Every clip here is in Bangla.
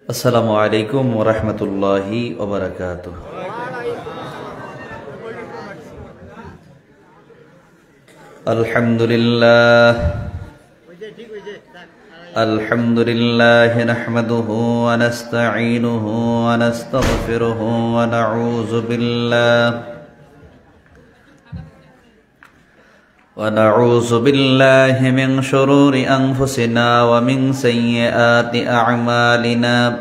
আসসালামু আলাইকুম ওয়া রাহমাতুল্লাহি ওয়া বারাকাতুহু। আলহামদুলিল্লাহ নাহমাদুহু ওয়া নাস্তাঈনুহু ওয়া নাস্তাগফিরুহু ওয়া نعوذ بالله من شرور أنفسنا ومن سيئات أعمالنا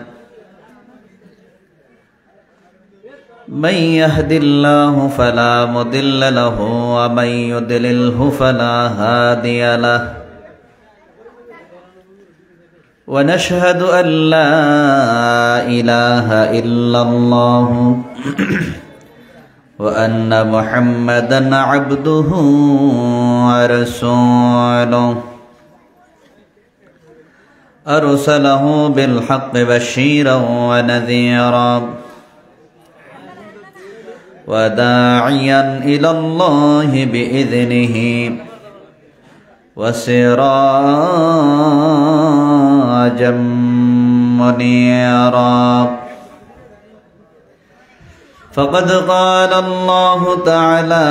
من يهد الله فلا مضل له ومن يضلله فلا هادي له ونشهد أن لا إله إلا الله وأن محمدًا عبده ورسوله أرسله بالحق بشيرا ونذيرا وداعيا إلى الله بإذنه وسراجا منيرا فقد قال الله تعالى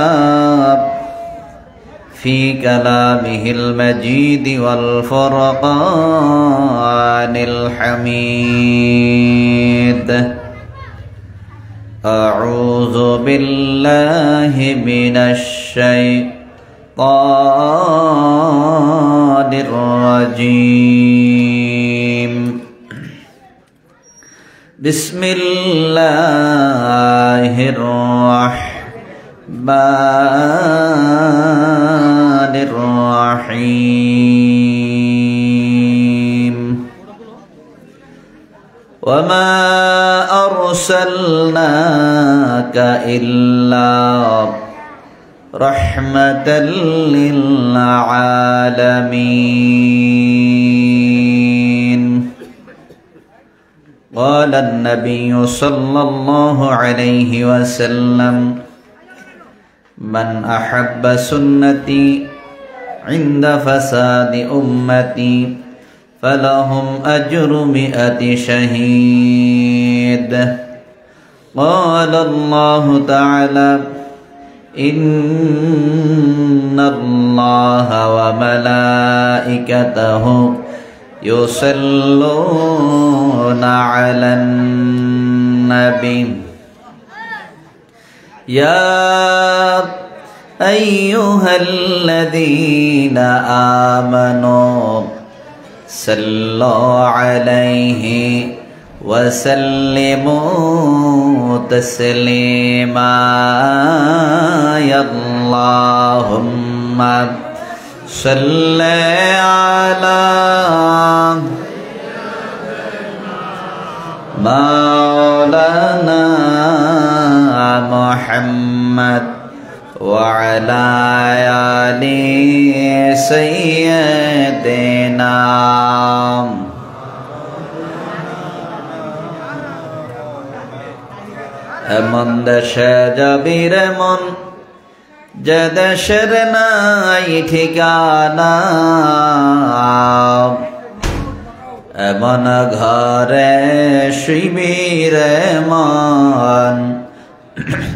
في كلامه المجيد والفرقان الحميد أعوذ بالله من الشيطان الرجيم بسم الله الرحمن الرحيم وما أرسلناك إلا رحمة للعالمين قال النبي صلى الله عليه وسلم من أحب سنتي عند فساد أمتي فلهم أجر 100 شهيد قال الله تعالى إن الله وملائكته يصلون على النبي يا أيها الذين آمنوا صلوا عليه وسلموا تسليما يا اللهم صل على مولانا محمد وعلى آل سيدنا এমন দেশে যাবি রে মন যে দেশের নাই ঠিকানা এমন ঘরে শুইবি রে মন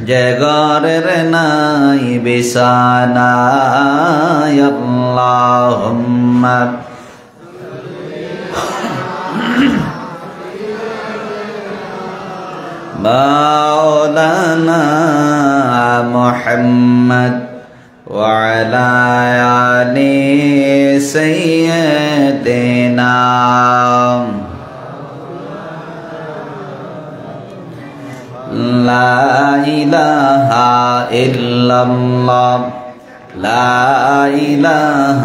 যে ঘরের নাই বিছানা আল্লাহুম্মা مولانا محمد وعلى آل سيدنا لا إله إلا الله لا إله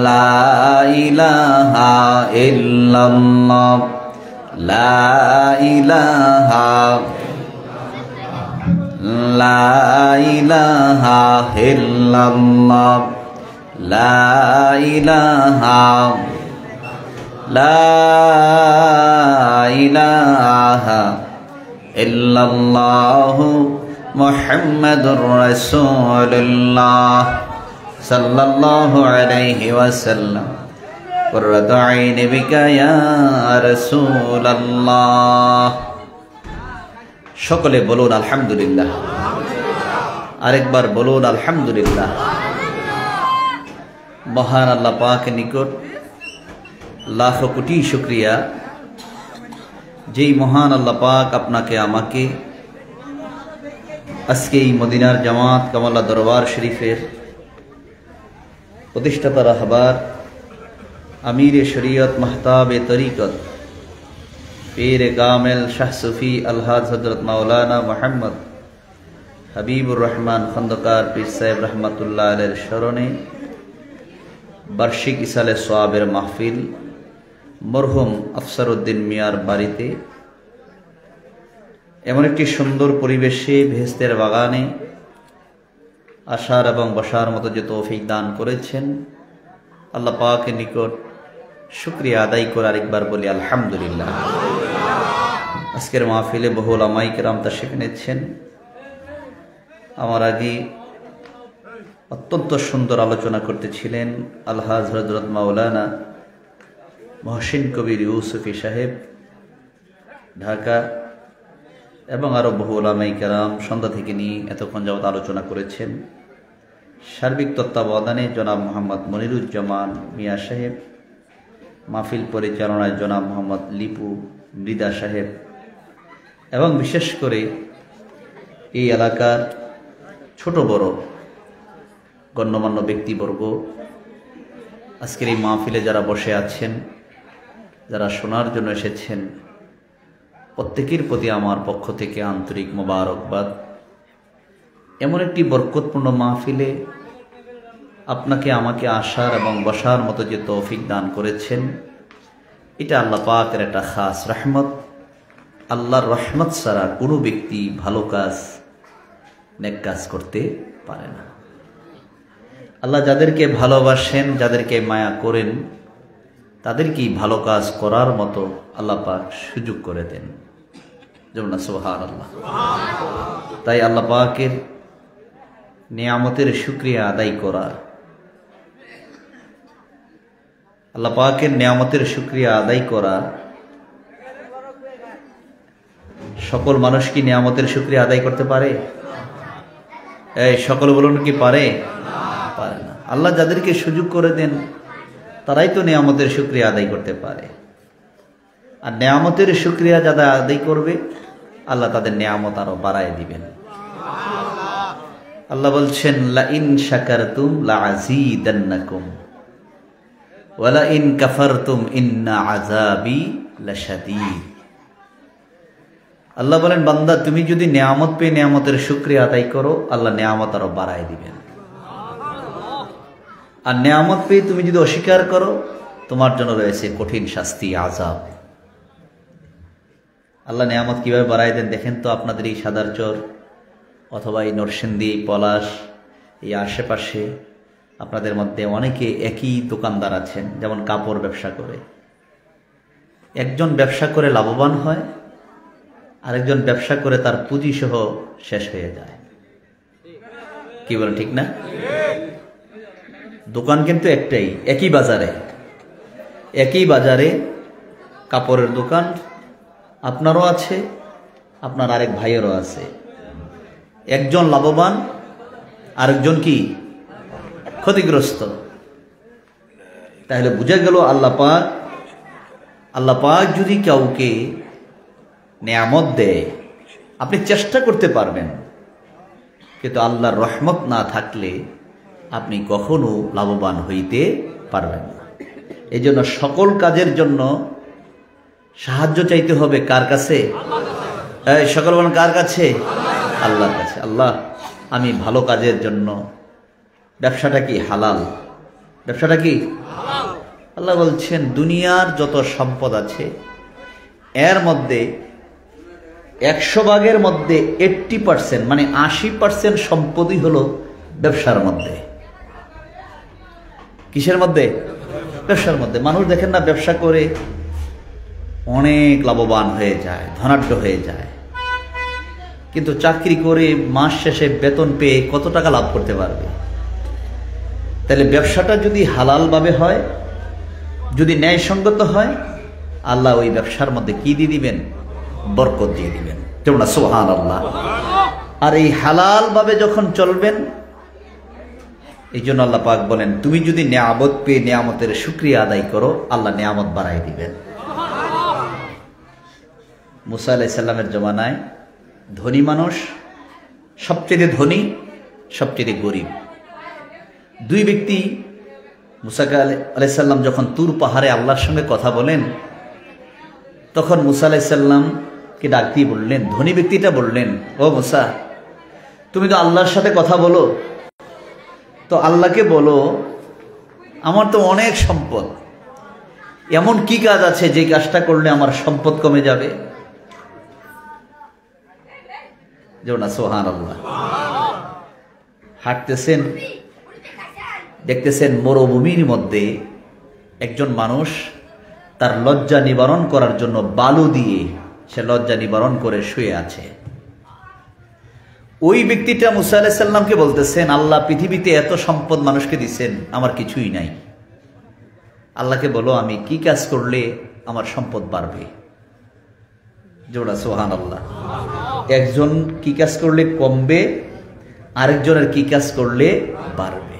لا إله إلا الله لا إله لا إله إلا الله لا إله لا إله إلا الله محمد رسول الله صلى الله عليه وسلم قرة عين بك يا رسول الله সকলে বলুন আলহামদুলিল্লাহ। আরেকবার বলুন আলহামদুলিল্লাহ। মহান আল্লাহ পাকের নিকট লাখ কোটি শুকরিয়া, যেই মহান আল্লাহ পাক আপনাকে আমাকে আজকে এই মদিনার জামাত কামাল্লা দরবার শরীফের প্রতিষ্ঠাতা রাহবার আমিরে শরীয়ত মাহতাবে তরিকত পীর কামেল শাহ সুফি আলহাজ হযরত মাওলানা মুহাম্মদ হাবিবুর রহমান খন্দকার পীর সাহেব রহমাতুল্লাহ আলাইহির স্মরণে বার্ষিক ইসালে সোয়াবের মাহফিল মরহুম আফসারউদ্দিন মিয়ার বাড়িতে এমন একটি সুন্দর পরিবেশে বেহেশতের বাগানে আসার এবং বসার মতো যে তৌফিক দান করেছেন, আল্লাহ পাকের নিকট শুকরিয়া আদায় করে আরেকবার বলি আলহামদুলিল্লাহ। আজকের মাহফিলে বহু উলামায়ে কেরাম তাশরীফ এনেছেন। আমার আগে অত্যন্ত সুন্দর আলোচনা করতেছিলেন আলহাজ হযরত মাওলানা মহসিন কবির ইউসুফী সাহেব ঢাকা, এবং আরও বহু উলামায়ে কেরাম সন্ধ্যা থেকে নিয়ে এতক্ষণ যাবত আলোচনা করেছেন। সার্বিক তত্ত্বাবধানে জনাব মোহাম্মদ মনিরুজ্জামান মিয়া সাহেব, মাহফিল পরিচালনায় জনাব মোহাম্মদ লিপু মৃদা সাহেব, এবং বিশেষ করে এই এলাকার ছোট বড় গণ্যমান্য ব্যক্তিবর্গ, আজকের এই মাহফিলে যারা বসে আছেন, যারা শোনার জন্য এসেছেন, প্রত্যেকের প্রতি আমার পক্ষ থেকে আন্তরিক মোবারকবাদ। এমন একটি বরকতপূর্ণ মাহফিলে আপনাকে আমাকে আসার এবং বসার মতো যে তৌফিক দান করেছেন, এটা আল্লাহ পাকের একটা খাস রহমত। আল্লাহর রহমত ছাড়া কোনো ব্যক্তি ভালো কাজ নেক কাজ করতে পারে না। আল্লাহ যাদেরকে ভালোবাসেন, যাদেরকে মায়া করেন, তাদেরকেই ভালো কাজ করার মতো আল্লাহ পাক সুযোগ করে দেন, যেমন সুবহানাল্লাহ। তাই আল্লাহ পাকের নিয়ামতের শুকরিয়া আদায় করা, আল্লাহ পাকের নিয়ামতের শুকরিয়া আদায় করা, সকল মানুষ কি নিয়ামতের শুকরিয়া আদায় করতে পারে? এই সকল বলুন কি পারে? পারে না। আল্লাহ যাদেরকে সুযোগ করে দেন তারাই তো নিয়ামতের শুকরিয়া আদায় করতে পারে। আর নিয়ামতের শুকরিয়া যারা আদায় করবে, আল্লাহ তাদের নিয়ামত আরো বাড়ায় দিবেন। আল্লাহ বলছেন, লা ইন শাকারতুম লা আযীদান্নাকুম ওয়া লা ইন কাফারতুম ইন্না আযাবি লাশাদীদ। আল্লাহ বলেন, বান্দা তুমি যদি নিয়ামত পেয়ে নিয়ামতের শুকরিয়া আদায় করো, আল্লাহ নিয়ামত আরো বাড়ায় দিবেন। আর নিয়ামত পেয়ে তুমি যদি অস্বীকার করো, তোমার জন্য রয়েছে কঠিন শাস্তি, আযাব। আল্লাহ নিয়ামত কিভাবে বাড়ায় দেন দেখেন তো। আপনাদের এই সাদারচর অথবা এই নরসিংদী, পলাশ, এই আশেপাশে আপনাদের মধ্যে অনেকে একই দোকানদার আছেন, যেমন কাপড় ব্যবসা করে। একজন ব্যবসা করে লাভবান হয়, আরেকজন ব্যবসা করে তার পুঁজি সহ শেষ হয়ে যায়। কি বলেন, ঠিক না? দোকান কিন্তু একটাই, একই বাজারে কাপড়ের দোকান আপনারও আছে, আপনার আরেক ভাইয়েরও আছে। একজন লাভবান, আরেকজন কি ক্ষতিগ্রস্ত। তাহলে বুঝা গেল আল্লাহ পাক যদি কাউকে নিয়ামত দেয়, আপনি চেষ্টা করতে পারবেন, কিন্তু আল্লাহর রহমত না থাকলে আপনি কখনো লাভবান হইতে পারবেন না। এই জন্য সকল কাজের জন্য সাহায্য চাইতে হবে কার কাছে? সকল বলেন কার কাছে? আল্লাহর কাছে। আল্লাহ, আমি ভালো কাজের জন্য, ব্যবসাটা কি হালাল? ব্যবসাটা কি আল্লাহ বলছেন, দুনিয়ার যত সম্পদ আছে এর মধ্যে 100 ভাগের মধ্যে 80% মানে 80% সম্পদই হলো ব্যবসার মধ্যে। কিসের মধ্যে? ব্যবসার মধ্যে। মানুষ দেখেন না, ব্যবসা করে অনেক লাভবান হয়ে যায়, ধনাঢ্য হয়ে যায়, কিন্তু চাকরি করে মাস শেষে বেতন পেয়ে কত টাকা লাভ করতে পারবে? তাহলে ব্যবসাটা যদি হালাল ভাবে হয়, যদি ন্যায়সঙ্গত হয় আল্লাহ ওই ব্যবসার মধ্যে কি দিয়ে দিবেন? বরকত দিয়ে দিবেন। যেমন সুবহানাল্লাহ। আর এই হালাল ভাবে যখন চলবেন, এই জন্য আল্লাহ পাক বলেন তুমি যদি নিয়ামত পেয়ে নিয়ামতের শুকরিয়া আদায় করো আল্লাহ নিয়ামত বাড়াই দিবেন। মুসা আলাইহিস সালামের জমানায় ধনী মানুষ, সবচেয়ে ধনী, সবচেয়ে গরিব, দুই ব্যক্তি মুসা আলাইহিস সালাম যখন তুর পাহাড়ে আল্লাহর সঙ্গে কথা বলেন, তখন মুসা আলাইহিস সালামকে ডাক দিয়ে বললেন, ধনী ব্যক্তিটা বললেন, ও মুসা, তুমি তো আল্লাহর সাথে কথা বলো, তো আল্লাহকে বলো আমার তো অনেক সম্পদ, এমন কি কাজ আছে যে কাজটা করলে আমার সম্পদ কমে যাবে? যেমন সুবহানাল্লাহ। হাঁটতেছেন, দেখতেছেন মরুভূমির মধ্যে একজন মানুষ তার লজ্জা নিবারণ করার জন্য বালু দিয়ে সে লজ্জা নিবারণ করে শুয়ে আছে। ওই ব্যক্তিটা মুসা আলাইহিস সালামকে বলতেছেন, আল্লাহ পৃথিবীতে এত সম্পদ মানুষকে দিচ্ছেন, আমার কিছুই নাই, আল্লাহকে বলো আমি কি কাজ করলে আমার সম্পদ বাড়বে? জোড়া সুবহানাল্লাহ। একজন কি কাজ করলে কমবে, আরেকজনের কি কাজ করলে বাড়বে।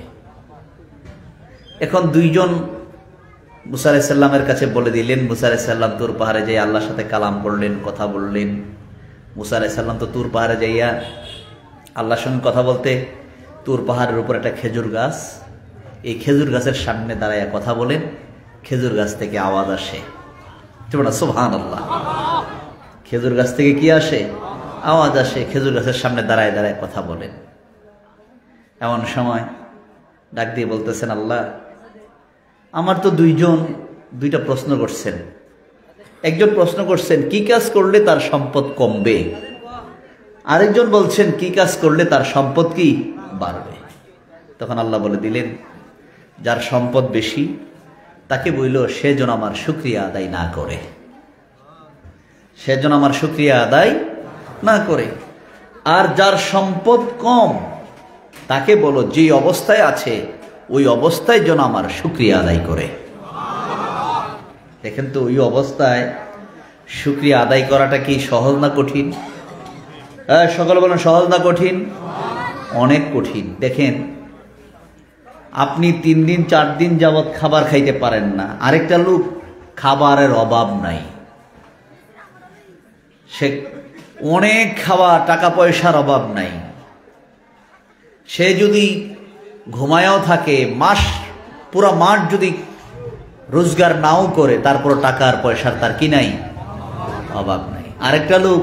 এখন দুইজন মুসা আলাইহিস সালামের কাছে বলে দিলেন। মুসা আলাইহিস সালাম তুর পাহাড়ে যাই আল্লাহর সাথে কালাম করলেন, কথা বললেন। মুসা আলাইহিস সালাম তো তুর পাহাড়ে যাইয়া আল্লাহর সঙ্গে কথা বলতে, তুর পাহাড়ের উপর একটা খেজুর গাছ, এই খেজুর গাছের সামনে দাঁড়াইয়া কথা বলেন, খেজুর গাছ থেকে আওয়াজ আসে। সুবহানাল্লাহ। খেজুর গাছ থেকে কি আসে? আওয়াজ আসে। খেজুর গাছের সামনে দাঁড়ায় দাঁড়ায় কথা বলেন। এমন সময় ডাক দিয়ে বলতেছেন, আল্লাহ আমার তো দুইটা প্রশ্ন করছেন। একজন প্রশ্ন করছেন কি কাজ করলে তার সম্পদ কমবে, আরেকজন বলছেন কি কাজ করলে তার সম্পদ কি বাড়বে। তখন আল্লাহ বলে দিলেন, যার সম্পদ বেশি তাকে বইল সে যেন আমার শুকরিয়া আদায় না করে, সে যেন আমার শুকরিয়া আদায় না করে। আর যার সম্পদ কম তাকে বলো যে অবস্থায় আছে ওই অবস্থায় যেন আমার শুকরিয়া আদায় করে। দেখেন তো ওই অবস্থায় শুকরিয়া আদায় করাটা কি সহজ না কঠিন? সকলে বলেন সহজ না কঠিন? অনেক কঠিন। দেখেন আপনি 3 দিন 4 দিন যাবৎ খাবার খাইতে পারেন না, আরেকটা লোক খাবারের অভাব নাই, সে অনেক খাওয়া, টাকা পয়সার অভাব নাই, সে যদি ঘুমায়ও থাকে পুরা মাস যদি রোজগার নাও করে তারপর টাকার পয়সার তার কি নাই? অভাব নাই। আরেকটা লোক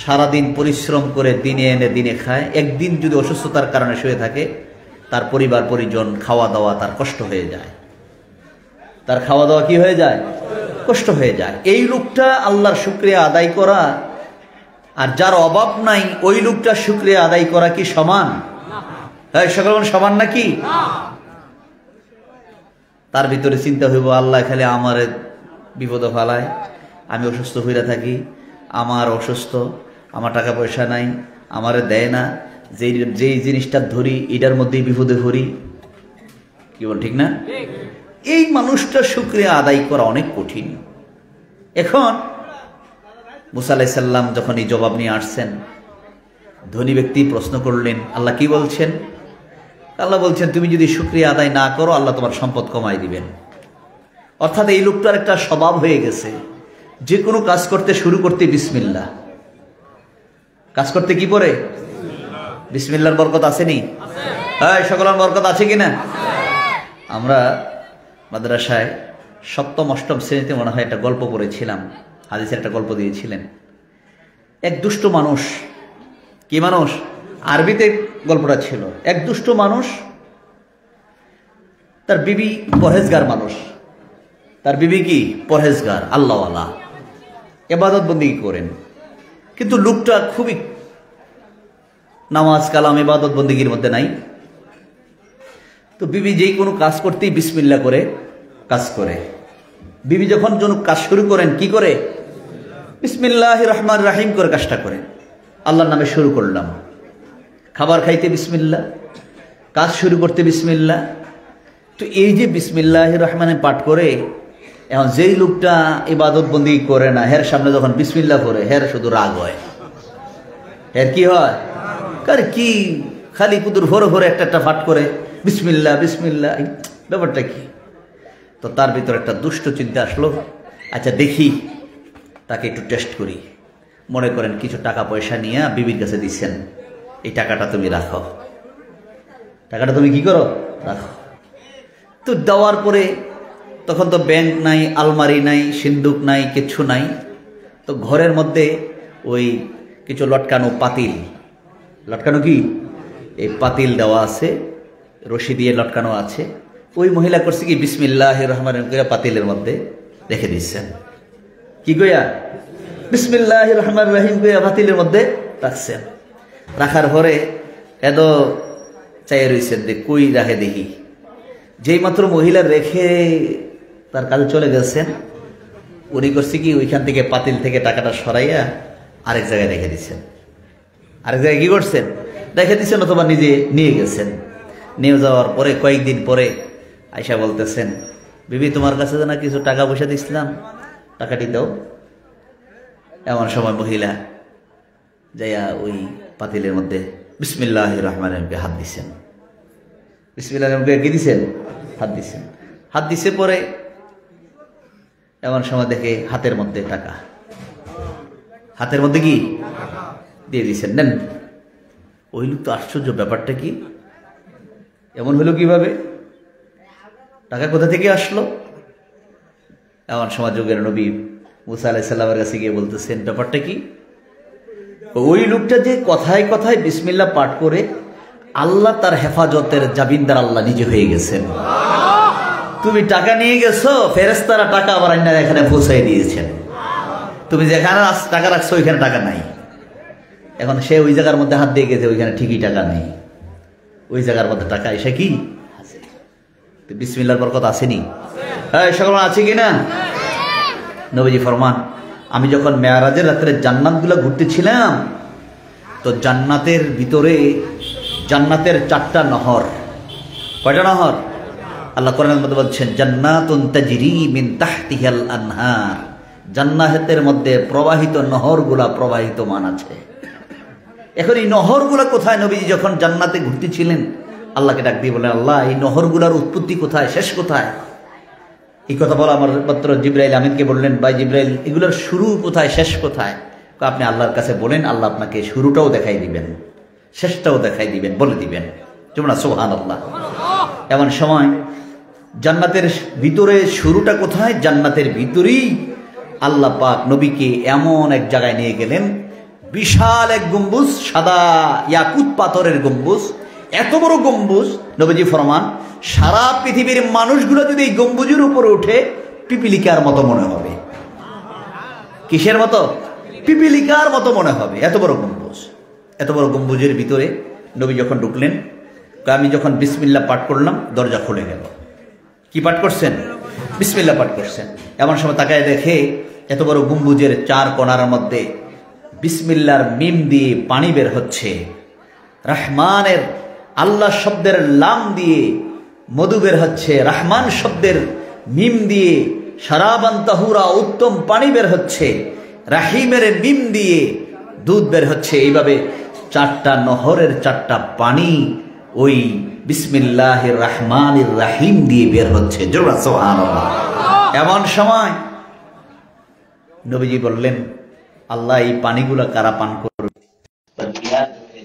সারাদিন পরিশ্রম করে দিনে এনে দিনে খায়, একদিন যদি অসুস্থতার কারণে শুয়ে থাকে তার পরিবার পরিজন খাওয়া দাওয়া তার কষ্ট হয়ে যায়, তার খাওয়া দাওয়া কি হয়ে যায়? কষ্ট হয়ে যায়। এই লোকটা আল্লাহর শুকরিয়া আদায় করা আর যার অভাব নাই ওই লোকটা শুকরিয়া আদায় করা কি সমান? সকল সমান নাকি? তার ভিতরে চিন্তা হইব, আল্লাহ খালি আমার বিপদে ফেলায়, আমি অসুস্থ হইয়া থাকি, আমার অসুস্থ, আমার টাকা পয়সা নাই, আমারে দেয় না, যেই জিনিসটা ধরি এটার মধ্যেই বিপদে ভরি। কি বল ঠিক না? এই মানুষটা শুকরিয়া আদায় করা অনেক কঠিন। এখন মুসা আলাইহিস সালাম যখন এই জবাব নিয়ে আসছেন, ধনী ব্যক্তি প্রশ্ন করলেন, আল্লাহ কি বলছেন? আল্লাহ বলছেন তুমি যদি শুকরিয়া আদায় না করো আল্লাহ তোমার সম্পদ কমাই দিবেন। অর্থাৎ এই লোকটার একটা স্বভাব হয়ে গেছে, যে কোনো কাজ করতে শুরু করতে বিসমিল্লাহ, কাজ করতে কি পড়ে? বিসমিল্লাহর বরকত আসেনি? হ্যাঁ, সকলের বরকত আছে কিনা? আমরা মাদ্রাসায় 7ম 8ম শ্রেণীতে মনে হয় একটা গল্প পড়েছিলাম, হাদিসের একটা গল্প দিয়েছিলেন। এক দুষ্ট মানুষ, কি মানুষ? আরবিতে গল্পটা ছিল। এক দুষ্ট মানুষ, তার বিবি পরহেজগার মানুষ, তার বিবি কি পরহেজগার, আল্লাহওয়ালা, ইবাদত বন্দেগী করেন, কিন্তু লোকটা খুবই নামাজ কালাম ইবাদত বন্দেগীর মধ্যে নাই। তো বিবি যেই কোনো কাজ করতেই বিসমিল্লাহ করে কাজ করে। বিবি যখন কাজ শুরু করেন কি করে? বিসমিল্লাহির রহমানির রহিম করে কাজটা করেন, আল্লাহর নামে শুরু করলাম। খাবার খাইতে বিসমিল্লাহ, কাজ শুরু করতে বিসমিল্লাহ, তো এই যে বিসমিল্লাহির রহমানে পাঠ করে, এখন যেই লোকটা ইবাদত বন্দি করে না, হের সামনে যখন বিসমিল্লাহ করে, হের শুধু রাগ হয়। হের কি হয়? কার কি খালি কুদুর ভরে ভরে একটা একটা পাঠ করে বিসমিল্লাহ বিসমিল্লাহ, ব্যাপারটা কি? তো তার ভিতর একটা দুষ্ট চিন্তা আসলো, আচ্ছা দেখি তাকে একটু টেস্ট করি। মনে করেন কিছু টাকা পয়সা নিয়ে বিবির কাছে দিচ্ছেন, এই টাকাটা তুমি রাখো, টাকাটা তুমি কি করো, রাখো। তো দেওয়ার পরে তখন তো ব্যাংক নাই, আলমারি নাই, সিন্দুক নাই, কিচ্ছু নাই। তো ঘরের মধ্যে ওই কিছু লটকানো পাতিল, লটকানো কি এই পাতিল দেওয়া আছে, রশি দিয়ে লটকানো আছে। ওই মহিলা করছে কি বিসমিল্লাহির রহমানির রহিম পাতিলের মধ্যে রেখে দিচ্ছেন। কি কইয়া বিসমিল্লাহির রহমানির রহিম কইয়া পাতিলের মধ্যে রাখছেন। রাখার পরে এত চাই রয়েছেন যে কই রাখে দেখি। যেই মাত্র মহিলা রেখে তার কাজে চলে গেছেন, উনি করছে কি ওইখান থেকে পাতিল থেকে টাকাটা সরাইয়া আরেক জায়গায় রেখে দিচ্ছেন। আরেক জায়গায় কি করছেন, রেখে দিচ্ছেন, অথবা নিজে নিয়ে গেছেন। নিয়ে যাওয়ার পরে কয়েকদিন পরে আয়সা বলতেছেন, বিবি তোমার কাছে না কিছু টাকা পয়সা দিচ্ছিলাম, টাকাটি দাও। এমন সময় মহিলা যাইয়া ওই পাতিলের মধ্যে বিসমিল্লাহির রহমানির রহিম হাত দিচ্ছেন। বিসমিল্লাহির রহমানির রহিম কি দিচ্ছেন, হাত দিচ্ছেন। হাত দিছে পরে এমন সময় দেখে হাতের মধ্যে টাকা, হাতের মধ্যে কি দিয়ে দিচ্ছেন, নেন। ওই লোক তো আশ্চর্য, ব্যাপারটা কি, এমন হলো কিভাবে, টাকা কোথা থেকে আসলো? এমন সময় যুগের নবী মুসা আলাইহিস সালামের কাছে গিয়ে বলতেছেন, ব্যাপারটা কি? ওই লোকটা যে কথায় কথায় বিসমিল্লাহ পাঠ করে আল্লাহ তার হেফাজতের জাবিনদার আল্লাহ নিজে হয়ে গেছেন। তুমি টাকা নিয়ে গেছো, ফেরেশতারা টাকা আবার আইনার এখানে পৌঁছাই দিয়েছেন। তুমি যেখানে টাকা রাখছো ওইখানে টাকা নাই। এখন সে ওই জায়গার মধ্যে হাত দিয়ে গেছে, ওইখানে ঠিকই টাকা নেই, ওই জায়গার মধ্যে টাকা এসে কি আছে। বিসমিল্লাহর বরকত আসেনি? সকল আছে কিনা? নবীজি ফরমান, আমি যখন মেরাজের রাত্রে জান্নাতগুলো ঘুরতেছিলাম, তো জান্নাতের ভিতরে জান্নাতের 4টা নহর। কয়টা নহর? আল্লাহ কোরআনের মধ্যে বলছেন, জান্নাতুন তাজরি মিন তাহতিহাল আনহার, জান্নাতের মধ্যে প্রবাহিত নহরগুলা প্রবাহিতমান আছে। এখন এই নহরগুলা কোথায়? নবীজি যখন জান্নাতে ঘুরতেছিলেন আল্লাহকে ডাক দিয়ে বলেন, আল্লাহ এই নহরগুলার উৎপত্তি কোথায়, শেষ কোথায়? এই কথা বলা আমার মাত্র জিব্রাইল আমিনকে বললেন, ভাই জিব্রাইল এগুলোর শুরু কোথায়, শেষ কোথায়? আপনি আল্লাহর কাছে বলেন, আল্লাহ আপনাকে শুরুটাও দেখাই দিবেন, শেষটাও দেখাই দিবেন, বলে দিবেন। তোমরা সুবহানাল্লাহ। এমন সময় জান্নাতের ভিতরে শুরুটা কোথায়? জান্নাতের ভিতরেই আল্লাহ পাক নবীকে এমন এক জায়গায় নিয়ে গেলেন, বিশাল এক গম্বুজ, সাদা ইয়াকুত পাথরের গম্বুজ, এত বড় গম্বুজ। নবীজি ফরমান, সারা পৃথিবীর মানুষগুলো যদি এই গম্বুজের উপরে উঠে পিপিলিকার মতো মনে হবে। কিসের মতো? পিপিলিকার মতো মনে হবে, এত বড় গম্বুজ। এত বড় গম্বুজের ভিতরে নবী যখন ঢুকলেন, আমি যখন বিসমিল্লাহ পাঠ করলাম, দরজা খুলে গেল। কি পাঠ করছেন? বিসমিল্লাহ পাঠ করছেন। এমন সময় তাকায় দেখে এত বড় গম্বুজের 4 কোণার মধ্যে বিসমিল্লাহর মিম দিয়ে পানি বের হচ্ছে, রহমানের আল্লাহ শব্দের লাম দিয়ে মধু বের হচ্ছে, রহমান শব্দের মিম দিয়ে শারাবান তাহুরা উত্তম পানি বের হচ্ছে, রাহিমের মিম দিয়ে দুধ বের হচ্ছে। এইভাবে 4টা নহরের 4টা পানি ওই বিসমিল্লাহির রহমানির রহিম দিয়ে বের হচ্ছে। জোরে সুবহানাল্লাহ। এমন সময় নবীজি বললেন, আল্লাহ এই পানিগুলো কারা পান করবে?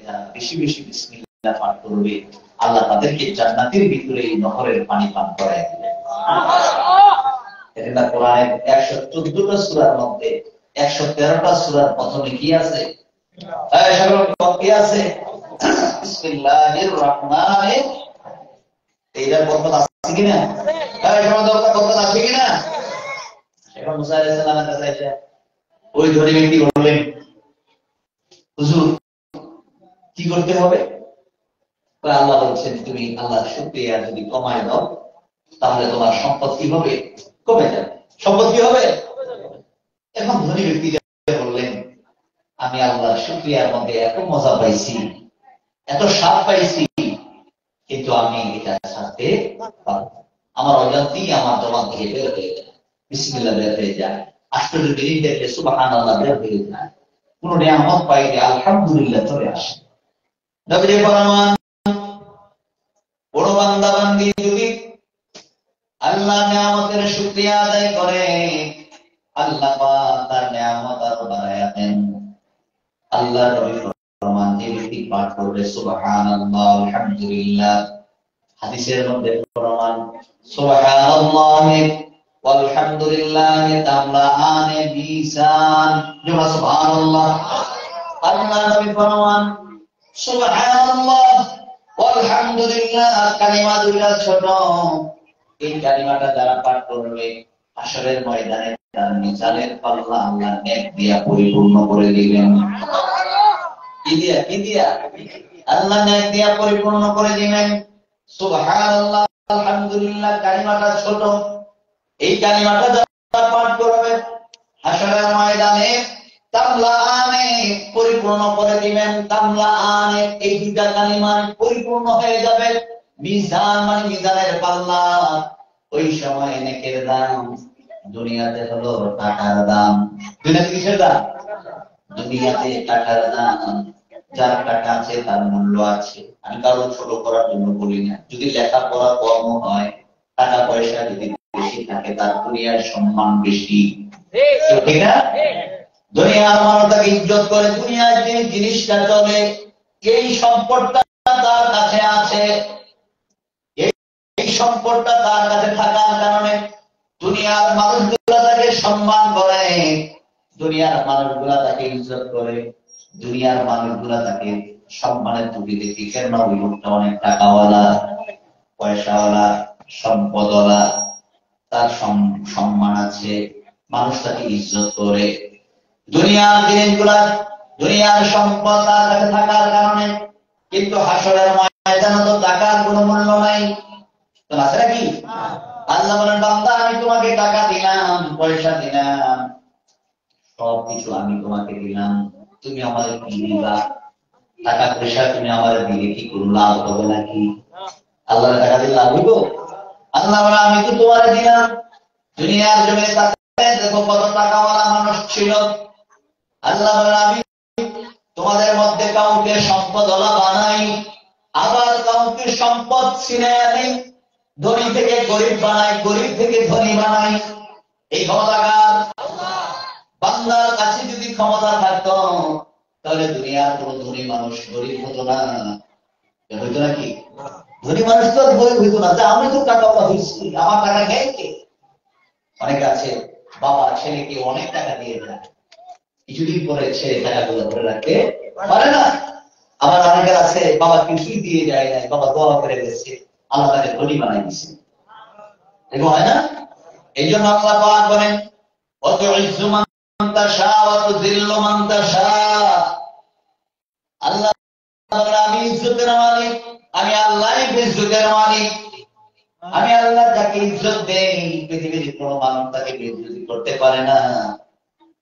যারা বেশি বেশি বিসমিল্লাহ পাঠ করবে, আল্লাহ তাদেরকে জান্নাতের ভিতরে এই নহরের পানি পান করায় দিবেন। এটা কোরআনের 114টা সূরার মধ্যে 113টা সূরার প্রথমে কি আছে? কি আছে? বিসমিল্লাহির রহমানির, এইটার বরকত আছে কিনা? বরকত আছে কিনা? এখন মুসা আলাইহিস সালামের কাছে এসে ওই ধনী ব্যক্তি বললেন, হুজুর কি করতে হবে? আল্লাহ বলছেন, তুমি আল্লাহর শুকরিয়া যদি কমায় দাও তাহলে তোমার সম্পদ কি হবে? কমে যাবে। সম্পদ কি হবে? এখন ধনী ব্যক্তি বললেন, আমি আল্লাহর শুকরিয়ার মধ্যে এত মজা পাইছি, এত স্বাদ পাইছি, কিন্তু আমি এটা ছাড়তে থাকতে পারবো। আমার অজান্তেই আমার জবান থেকে বের হয়ে যায়, বিসমিল্লাহ বের হয়ে যায়, আশ্চর্য জিনিস দেখলে সুবহানাল্লাহ বের হয়ে যায়, কোন নিয়ামত পাইলে আলহামদুলিল্লাহ চলে আসে। নবী ফরমান, বড় বান্দা বান্দি যদি আল্লাহ নিয়ামতের শুকরিয়া আদায় করে, আল্লাহ পাক তার নিয়ামত আরো বাড়ায়া দেন। আল্লাহ নবী ফরমান, যে ব্যক্তি পাঠ করবে সুবহানাল্লাহ আলহামদুলিল্লাহ, হাদিসের মধ্যে প্রমাণ, সুবহানাল্লাহ ওয়ালহামদুলিল্লাহ তামলাআনে মিজান, জোড়া সুবহানাল্লাহ। আল্লাহ নবী ফরমান, সুবহানাল্লাহ ওয়ালহামদুলিল্লাহ কালিমা দুইটা ছোট, এই কালিমাটা যারা পাঠ করবে হাশরের ময়দানে তার মিজানের পাল্লা আল্লাহ নেক দিয়া পরিপূর্ণ করে দিবেন। কি দিয়া আল্লাহ নেক দিয়া পরিপূর্ণ করে দিবেন। সুবহানাল্লাহ আলহামদুলিল্লাহ কালিমাটা ছোট, এই কালিমাটা যারা পাঠ করবে হাশরের ময়দানে তামলাআনে পরিপূর্ণ করে দিবেন। তামলাআনে এই দুইটা কালিমা পরিপূর্ণ হয়ে যাবে। মিজান মানে মিজানের পাল্লা। ওই সময় নেকের দাম দুনিয়াতে হলো টাকার দাম। দুনিয়াতে কিসের দাম? দুনিয়াতে টাকার দাম। যার টাকা আছে তার মূল্য আছে। আমি কারো ছোট করার জন্য বলি না। যদি লেখাপড়া কম হয়, টাকা পয়সা যদি বেশি থাকে, তার দুনিয়ার সম্মান বেশি, ঠিক না? দুনিয়ার মানুষ তাকে ইজ্জত করে, দুনিয়ার যে জিনিসটা চলে, এই সম্পদটা তার কাছে আছে, এই সম্পদটা তার কাছে থাকার কারণে দুনিয়ার মানুষগুলা তাকে সম্মান করে, দুনিয়ার মানুষগুলা তাকে ইজ্জত করে, দুনিয়ার মানুষগুলা তাকে সম্মানের চোখে দেখে, কেন ওই লোকটা অনেক টাকাওয়ালা, পয়সাওয়ালা, সম্পদওয়ালা, তার সম্মান আছে, মানুষ তাকে ইজ্জত করে। দুনিয়ার জিনিসগুলা, দুনিয়ার সম্পদ তার কাছে থাকার কারণে, কিন্তু হাশরের ময়দানে তো টাকার কোনো মূল্য নাই। তো আছে নাকি? আল্লাহ বলেন, বান্দা আমি তোমাকে টাকা দিলাম, পয়সা দিলাম, সবকিছু আমি তোমাকে দিলাম, তুমি আমাদের কি দিবা? টাকা পয়সা তুমি আমাদের দিলে কি কোনো লাভ হবে নাকি? আল্লাহর টাকা দিলে লাভ হইব? আল্লাহ বলে, আমি তো তোমার দিলাম। দুনিয়ার জমিনে দেখো কত টাকাওয়ালা মানুষ ছিল। আল্লাহ বলে, আমি তোমাদের মধ্যে কাউকে সম্পদওয়ালা বানাই, আবার কাউকে সম্পদ ছিনে আনি, ধনী থেকে গরিব বানাই, গরিব থেকে ধনী বানাই। এই ক্ষমতাকার বান্দার কাছে যদি ক্ষমতা থাকতো, তাহলে দুনিয়ার কোন ধনী মানুষ গরিব হতো না। হইতো নাকি? ধনী মানুষ তো গরিব হইতো না, যে আমি তো টাকাওয়ালা হয়েছি, আমার টাকা নেই কে? অনেকে আছে বাবা ছেলেকে অনেক টাকা দিয়ে দেয়, কিছুদিন পরে ছেলে টাকাগুলো ধরে রাখতে পারে না। আমার অনেকের আছে বাবা কিছুই দিয়ে যায় নাই, বাবা দোয়া করে গেছে, আল্লাহ তাকে ধনী বানাই দিচ্ছে। এরকম হয় না? এই জন্য আল্লাহ পাক বলেন, ওয়াতুইজ্জু মান তাশা ওয়া তুযিল্লু মান তাশা। আল্লাহ বলেন, আমি ইজ্জতের মালিক, আমি আল্লাহই ইজ্জতের মালিক। আমি আল্লাহ যাকে ইজ্জত দেই, পৃথিবীর কোনো মানুষ তাকে বেইজ্জতি করতে পারে না।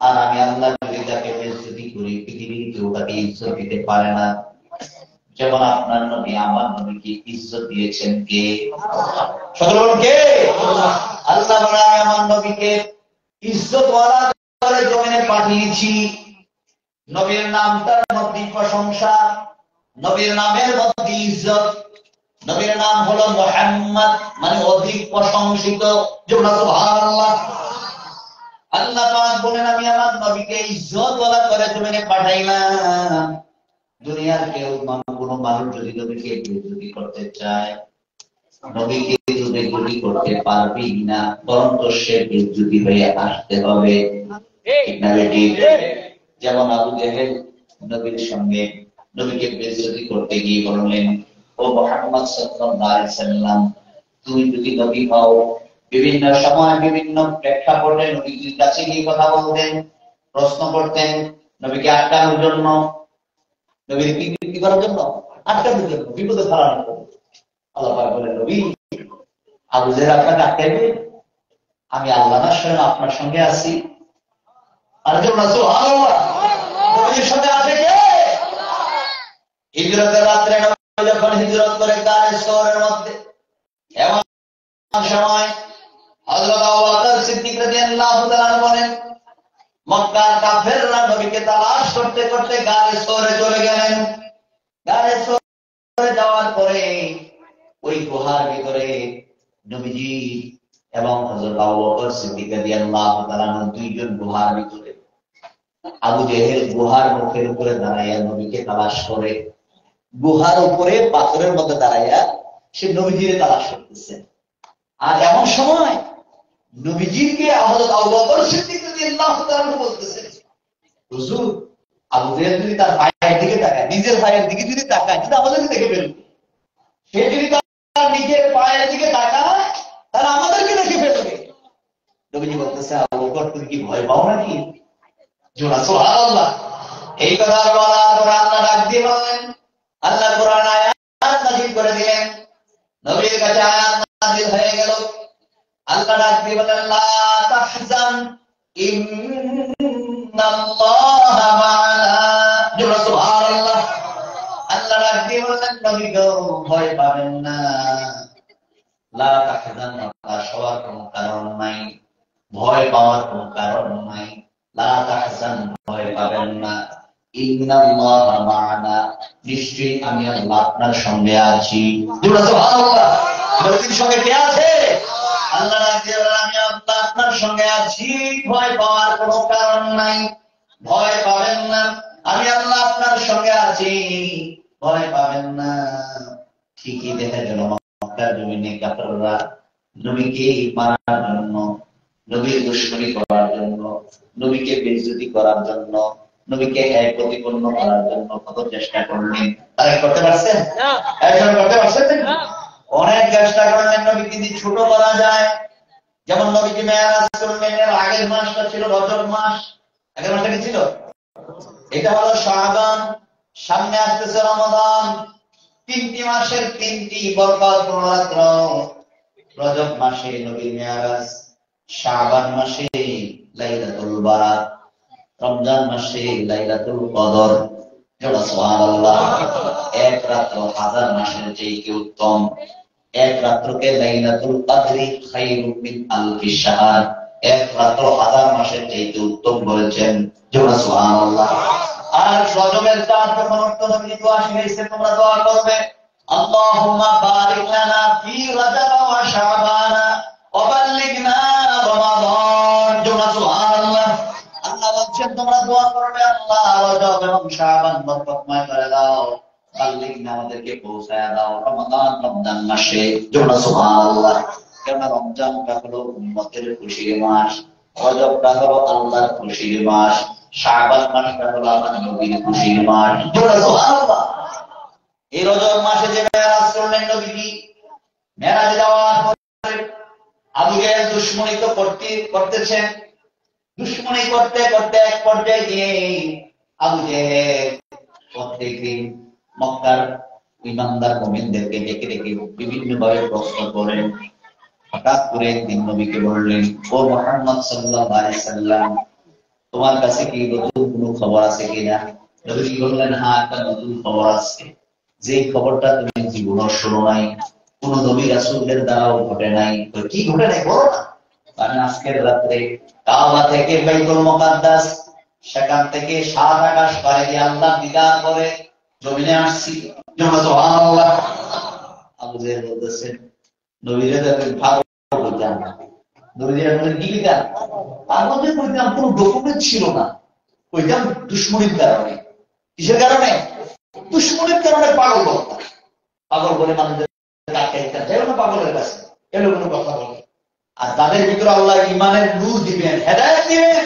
আর আমি আল্লাহ যদি তাকে বেইজ্জতি করি, পৃথিবীর কেউ তাকে ইজ্জত দিতে পারে না। যেমন আপনার নবী আমার নবীকে ইজ্জত দিয়েছেন কে? সকলে বলুন কে? আল্লাহ বলে, আমি আমার নবীকে ইজ্জতওয়ালা করে জমিনে পাঠিয়েছি। নবীর নামটার মধ্যে প্রশংসা, নবীর নামের মধ্যে ইজ্জত। নবীর নাম হলো মুহাম্মদ, মানে অধিক প্রশংসিত। সুবহানাল্লাহ। আল্লাহ পাক বলেন, আমি আমার নবীকে ইজ্জতওয়ালা করে জমিনে পাঠাইলাম। দুনিয়ার কেউ কোনো মানুষ যদি নবীকে বেইজ্জতি করতে চায়, নবীকে বেইজ্জতি করতে পারবি না, বরং সে বেইজ্জতি হয়ে আসতে হবে, ঠিক না বেটি? যেমন আবু জেহেল নবীর সঙ্গে নবীকে বেইজ্জতি করতে গিয়ে বললেন, ও মুহাম্মদ সাল্লাল্লাহু আলাইহি সাল্লাম, তুমি যদি নবী হও, বিভিন্ন সময় বিভিন্ন প্রেক্ষাপটে নবীর কাছে গিয়ে কথা বলতেন, প্রশ্ন করতেন, নবীকে আটকানোর জন্য, নবীর কি করার জন্য? আটকানোর জন্য, বিপদে ফেলানোর জন্য। আল্লাহ পাক বলেন, নবী, আবু জেহেল আপনাকে আটকাইবে? আমি আল্লাহ না স্বয়ং আপনার সঙ্গে আছি। আর সুবহানাল্লাহ, নবীর সাথে আছে কে? হিজরতের রাত্রে যখন হিজরত করে গারে শহরের মধ্যে সময় হযরত আবু বকর সিদ্দিক রাদিয়াল্লাহু তাআলা বলেন, মক্কার কাফেররা নবীকে তালাশ করতে করতে গায়ে সরে চলে গেলেন। গায়ে সরে যাওয়ার পরে ওই গুহার ভিতরে নবীজি এবং হযরত আবু বকর সিদ্দিক রাদিয়াল্লাহু তাআলা দুইজন গুহার ভিতরে। আবু জেহেল গুহার মুখের উপরে দাঁড়াইয়া নবীকে তালাশ করে, গুহার উপরে পাথরের মধ্যে দাঁড়াইয়া সে নবীজিকে তালাশ করতেছে। আর এমন সময় নবীজিকে হযরত আবু বকর সিদ্দিক রাদিয়াল্লাহু তাআলা বলতেছেন, হুজুর, আবু জেহেল যদি তার ভাইয়ের দিকে তাকায়, নিজের ভাইয়ের দিকে যদি তাকায়, যদি আমাদেরকে দেখে ফেলবে। সে যদি তার নিজের ভাইয়ের দিকে তাকায়, তাহলে আমাদেরকে দেখে ফেলবে। নবীজি বলতেছে, আবু বকর, তুমি কি ভয় পাও নাকি? জোড়া সুবহানাল্লাহ। এই কথা বলার পর আল্লাহ ডাক দিয়ে বলেন, আল্লাহ কোরআন আয়াত নাযিল করে দিলেন। নবীর কাছে আয়াত নাযিল হয়ে গেল। আল্লাহ ডাক দিয়ে বলেন, লা তাহজান ইন্নাল্লাহা মা'ানা। জোড়া সুবহানাল্লাহ। আল্লাহ ডাক দিয়ে বলেন, নবী গো, ভয় পাবেন না। লা তাহজান, হতাশ হওয়ার কোনো কারণ নাই, ভয় পাওয়ার কোনো কারণ নাই। লা তাহজান, ভয় পাবেন না। ইন্নাল্লাহা মা'ানা, নিশ্চয়ই আমি আল্লাহ আপনার সঙ্গে আছি। জোড়া সুবহানাল্লাহ। নবীর সঙ্গে কে আছে? আল্লাহ ডাক দিয়ে বলেন, আমি আল্লাহ আপনার সঙ্গে আছি, ভয় পাওয়ার কোনো কারণ নাই, ভয় পাবেন না। আমি আল্লাহ আপনার সঙ্গে আছি, ভয় পাবেন না। ঠিকই দেখা গেল মক্কার জমিনে কাফেররা নবীকে মারার জন্য, নবীর দুশমনি করার জন্য, নবীকে বেইজ্জতি করার জন্য, নবীকে প্রতিপন্ন করার জন্য কত চেষ্টা করলেন। তারা করতে পারছেন? করতে পারছেন? অনেক চেষ্টা করলেন নবীকে যদি ছোট করা যায়। যেমন নবীকে মেরাজ করলেন, এর আগের মাসটা ছিল রজব মাস। আগের মাসটা কি ছিল? এটা হলো শাবান, সামনে আসতেছে রমাদান। 3টি মাসের 3টি বরকতপূর্ণ রাত্র। রজব মাসে নবীর মেরাজ, শাবান মাসে লাইলাতুল বারাত, রমজান মাসে লাইলাতুল কদর। জোড়া সুবহানাল্লাহ। এক রাত্র 1000 মাসের চেয়ে উত্তম। এক রাত্রকে লাইলাতুল কদরি খায়রুম মিন আলফি শাহর। এক রাত্র 1000 মাসের চেয়ে উত্তম বলেছেন। জোড়া সুবহানাল্লাহ। আর রজবের চাঁদ যখন উঠতো, নবী দোয়া শিখাইছে, তোমরা দোয়া করবে, আল্লাহুম্মা বারিক লানা ফি রজব ওয়া শাবান ওয়া বাল্লিগনা রমাদান। জোড়া সুবহানাল্লাহ। আল্লাহ বলছেন তোমরা দোয়া করবে, আল্লাহ রজব এবং শাবান বরকতময় করে দাও, বাল্লিগনা আমাদেরকে পৌঁছায় দাও রমাদান, রমজান মাসে। জোড়া সুবহানাল্লাহ। কেননা রমজানটা হলো উম্মতের খুশির মাস, রজবটা হলো আল্লাহর খুশির মাস, শাবান মাসটা হলো আমার নবীর খুশির মাস। জোড়া সুবহানাল্লাহ। এই রজব মাসে যে মেরাজ করলেন নবীজি, মেরাজ যাওয়ার পরে আবু জেহেল দুশমনি তো করতেছেন। দুশমনি করতে করতে এক পর্যায়ে গিয়ে আবু জেহেল প্রত্যেকদিন মক্কার ইমানদার মুমিনদেরকে ডেকে ডেকে বিভিন্ন ভাবে প্রশ্ন করেন। হঠাৎ করে একদিন নবীকে বললেন, ও মুহাম্মদ সাল্লাল্লাহু আলাইহি সাল্লাম, তোমার কাছে কি নতুন কোনো খবর আছে কিনা? নবী বললেন, হ্যাঁ, একটা নতুন খবর আছে, যে খবরটা তুমি জীবনে শোনো নাই, কোন নবী রাসূলদের দ্বারাও ঘটে নাই। তো কি ঘটে নাই বলো না। আমি আজকের রাত্রে কাবা থেকে বাইতুল মুকাদ্দাস, সেখান থেকে 7 আকাশ পাড়ি দিয়ে আল্লাহ দিদার করে জমিনে আসছি। সুবহানাল্লাহ। আবু জেহেল বলতেছেন, নবীরা তাদের ভালো বলতেন না। নবীরা বলেন, কি বিধান? আমাদের কইতাম কোনো ডকুমেন্ট ছিল না, কইতাম দুশমনির কারণে। কিসের কারণে? দুশমনির কারণে পাগল বলতাম। পাগল বলে মানুষদের আটকাইতাম, যাই না পাগলের কাছে, এলো কোনো কথা বলে। আর তাদের ভিতরে আল্লাহ ইমানের নূর দিবেন, হেদায়েত দিবেন,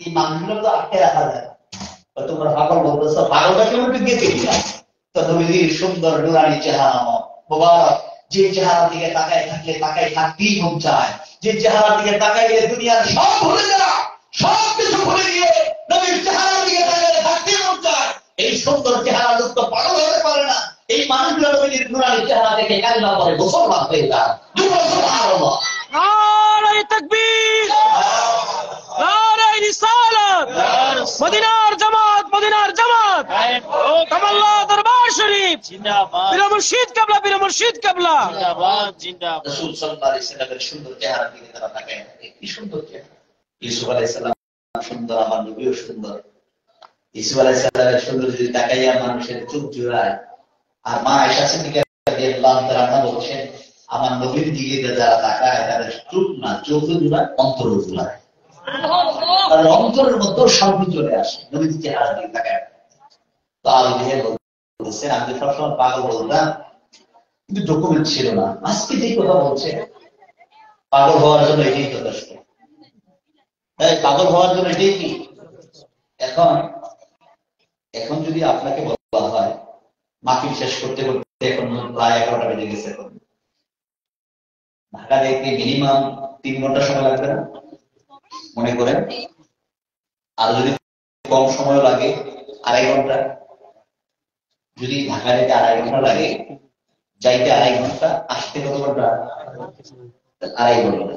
এই মানুষগুলো তো আটকে রাখা যায়। তোমরা পাগল বলতেছ, পাগলটা কেউ একটু গেঁথে দিলাম। তো নবীজির সুন্দর নুরানি চেহারা মোবারক, যে চেহারার দিকে তাকায় থাকলে তাকাই থাকতেই মন চায়, যে চেহারার দিকে তাকাই গেলে দুনিয়ার সব ভুলে যায়, সব কিছু ভুলে গিয়ে নবীর চেহারার দিকে তাকালে থাকতেই মন চায়। এই সুন্দর চেহারা লোক তো পাগল হতে পারে না। এই মানুষগুলো নবীর নুরানি চেহারা দেখে কালিমা পড়ে মুসলমান হয়ে যায়। সুবহানাল্লাহ। নারে তাকবীর, নারে রিসালাত, মদিনার জামাত, মদিনার জামাত, কামাল্লাহ দরবার শরীফ। জিন্দাবাদ পীর মুর্শিদ কেবলা পীর মুর্শিদ কেবলা জিন্দাবাদ জিন্দাবাদ রাসূল সাল্লাল্লাহু আলাইহি ওয়াসাল্লামের সুন্দর চেহারার দিকে তারা তাকায় থাকে কি সুন্দর চেহারা ইউসুফ আলাইহিস সালাম সুন্দর আমার নবীও সুন্দর ইউসুফ আলাইহিস সালামের সুন্দর যদি তাকাইয়া মানুষের চোখ জোড়ায় আর মা আয়েশা সিদ্দিকা রাদিয়াল্লাহু তাআলা বলছেন আমার নবীর দিকে যারা তাকায় তাদের চোখ না চোখ জোড়ায় অন্তর জোড়ায় আর অন্তরের মধ্যে শান্তি চলে আসে নবীর চেহারা দিকে তাকায় তো আলী দিয়ে বলছেন আমি তো সবসময় পাগল বলতাম কিন্তু ডকুমেন্ট ছিল না আজকে যেই কথা বলছে পাগল হওয়ার জন্য এটাই যথেষ্ট পাগল হওয়ার জন্য এটাই কি এখন যদি আপনাকে বলা হয় মাহফিল শেষ করতে করতে এখন প্রায় 11টা বেজে গেছে এখন ঢাকা দেখতে মিনিমাম 3 ঘন্টা সময় লাগবে না মনে করেন আর যদি কম সময় লাগে 2.5 ঘন্টা যদি ঢাকা যেতে 2.5 ঘন্টা লাগে যাইতে 2.5 ঘন্টা আসতে কত ঘন্টা 2.5 ঘন্টা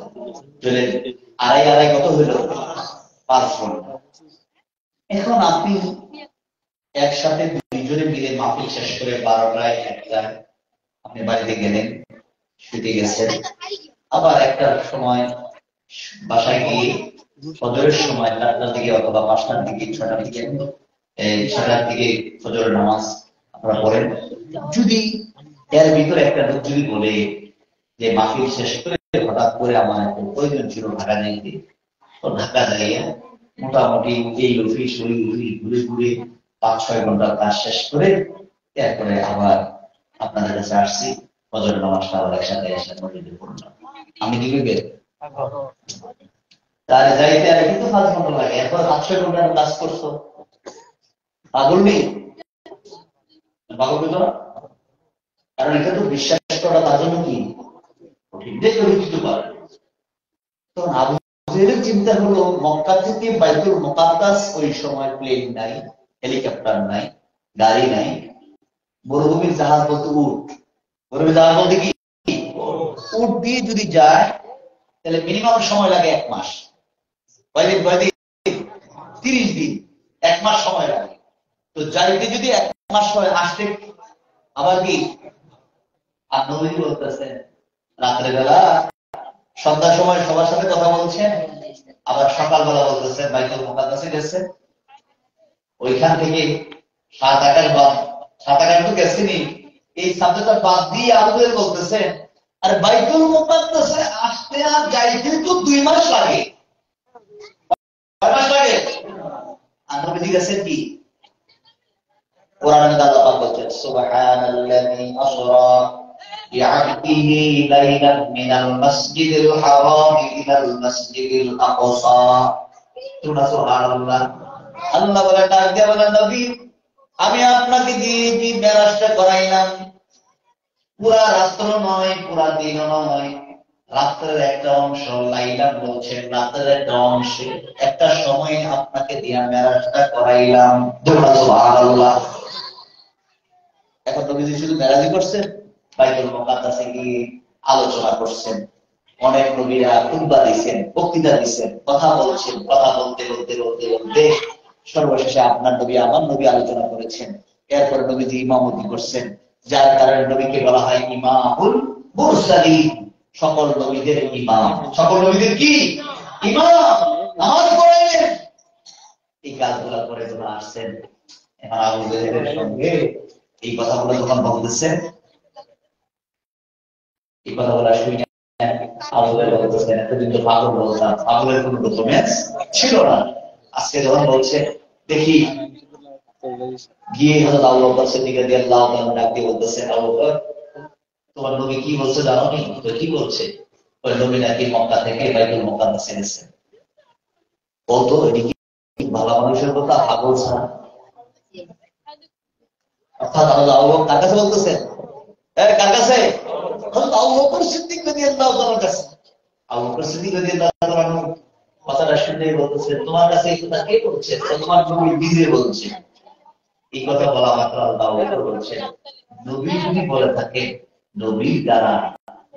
চলে 2.5 কত হইল 5 ঘন্টা এখন আপনি একসাথে দুইজনে মিলে মাহফিল শেষ করে 12টায় 1টায় আপনি বাড়িতে গেলেন শুতে গেছেন আবার একটা সময় বাসায় গিয়ে ফজরের সময় 4টার দিকে অথবা 5টার দিকে 6টার দিকে 6টার দিকে ফজরের নামাজ আপনারা পড়েন যদি এর ভিতরে একটা লোক যদি বলে যে মাহফিল শেষ করে হঠাৎ করে আমার একটা প্রয়োজন ছিল ঢাকা যাইতে তো ঢাকা যাইয়া মোটামুটি এই অফিস ওই অফিস ঘুরে ঘুরে 5-6 ঘন্টার কাজ শেষ করে এরপরে আবার আপনাদের কাছে আসছি ফজরের নামাজটা আবার একসাথে এসে মসজিদে পড়লাম আমি কি করবে তাহলে যাইতে আর কিন্তু 5 ঘন্টা লাগে এরপর 5-6 ঘন্টার কাজ করছো পাগল নেই পাগল পেত না কারণ এটা তো বিশ্বাস করা তার জন্য কি কঠিন দেখে বুঝতে পারে তখন আবু জেহেলের চিন্তা হলো মক্কা থেকে বাইতুল মুকাদ্দাস ওই সময় প্লেন নাই হেলিকপ্টার নাই গাড়ি নাই মরুভূমির জাহাজ বলতে উট মরুভূমির জাহাজ বলতে কি উট দিয়ে যদি যায় তাহলে মিনিমাম সময় লাগে 1 মাস কয়দিন 30 দিন 1 মাস সময় লাগে তো যাইতে যদি 1 মাস হয় আসতে আবার কি আর নবীজি বলতেছেন রাত্রে বেলা সন্ধ্যার সময় সবার সাথে কথা বলছেন আবার সকালবেলা বলতেছেন বাইতুল মুকাদ্দাসে গেছেন ওইখান থেকে 7-8 তো গেছেনি এই সাবজেক্টটা বাদ দিয়ে আরো বলতেছেন আর বাইতুল মুকাদ্দাসে আসতে আর যাইতে তো 2 মাস লাগে 2 মাস লাগে আর নবীজি গেছেন কি কোরআনে আল্লাহ পাক বলেন সুবহানাল্লাযী আসরা বি'আবদিহি লাইলান মিনাল মাসজিদিল হারাম ইলাল মাসজিদিল আকসা সুবহানাল্লাহ আল্লাহ বলেন ডাক দিয়ে বলেন নবী আমি আপনাকে দিয়ে যে মেরাজটা করাইলাম পুরা রাত্র নয় পুরা দিন নয় রাত্রের একটা অংশ লাইলা বলছেন রাত্রের একটা অংশে একটা সময় আপনাকে দিয়ে মেরাজটা করাইলাম সুবহানাল্লাহ এখন নবীজি শুধু মেরাজি করছেন বাইতুল মুকাদ্দাসে গিয়ে আলোচনা করছেন অনেক নবীরা খুতবা দিয়েছেন বক্তৃতা দিয়েছেন কথা বলছেন কথা বলতে বলতে বলতে বলতে সর্বশেষে আপনার নবী আমার নবী আলোচনা করেছেন এরপর নবীজি ইমামতি করছেন যার কারণে নবীকে বলা হয় ইমামুল মুরসালিন সকল নবীদের ইমাম সকল নবীদের কি ইমাম নামাজ পড়েন এই কাজগুলো করে যখন আসছেন এখন আবু জেহেলের সঙ্গে এই কথাগুলো যখন বলতেছেন এই কথাগুলো শুনে আবু জেহেল বলতেছেন এতদিন তো পাগল বলতাম পাগলের কোনো ডকুমেন্টস ছিল না আজকে যখন বলছে দেখি গিয়ে হযরত আবু বকর সিদ্দিক রাদিয়াল্লাহু তাআলা ডাকতে বলতেছে আবু বকর তোমার নবী কি বলছে জানো নি তো কি বলছে ওই নবী নাকি মক্কা থেকে বাইতুল মুকাদ্দাসে গেছে কত এদিকে ভালো মানুষের কথা পাগল ছাড়া অর্থাৎ আবু বকর কার কাছে বলতেছে কার কাছে হযরত আবু বকর সিদ্দিক রাদিয়াল্লাহু তাআলার কাছে আবু বকর সিদ্দিক রাদিয়াল্লাহু তাআলা কথাটা শুনে বলতেছে তোমার কাছে এই কথা কে বলছে তোমার নবী নিজে বলছে এই কথা বলা মাত্র আল্লাহ বলছেন নবী যদি বলে থাকে নবীর দ্বারা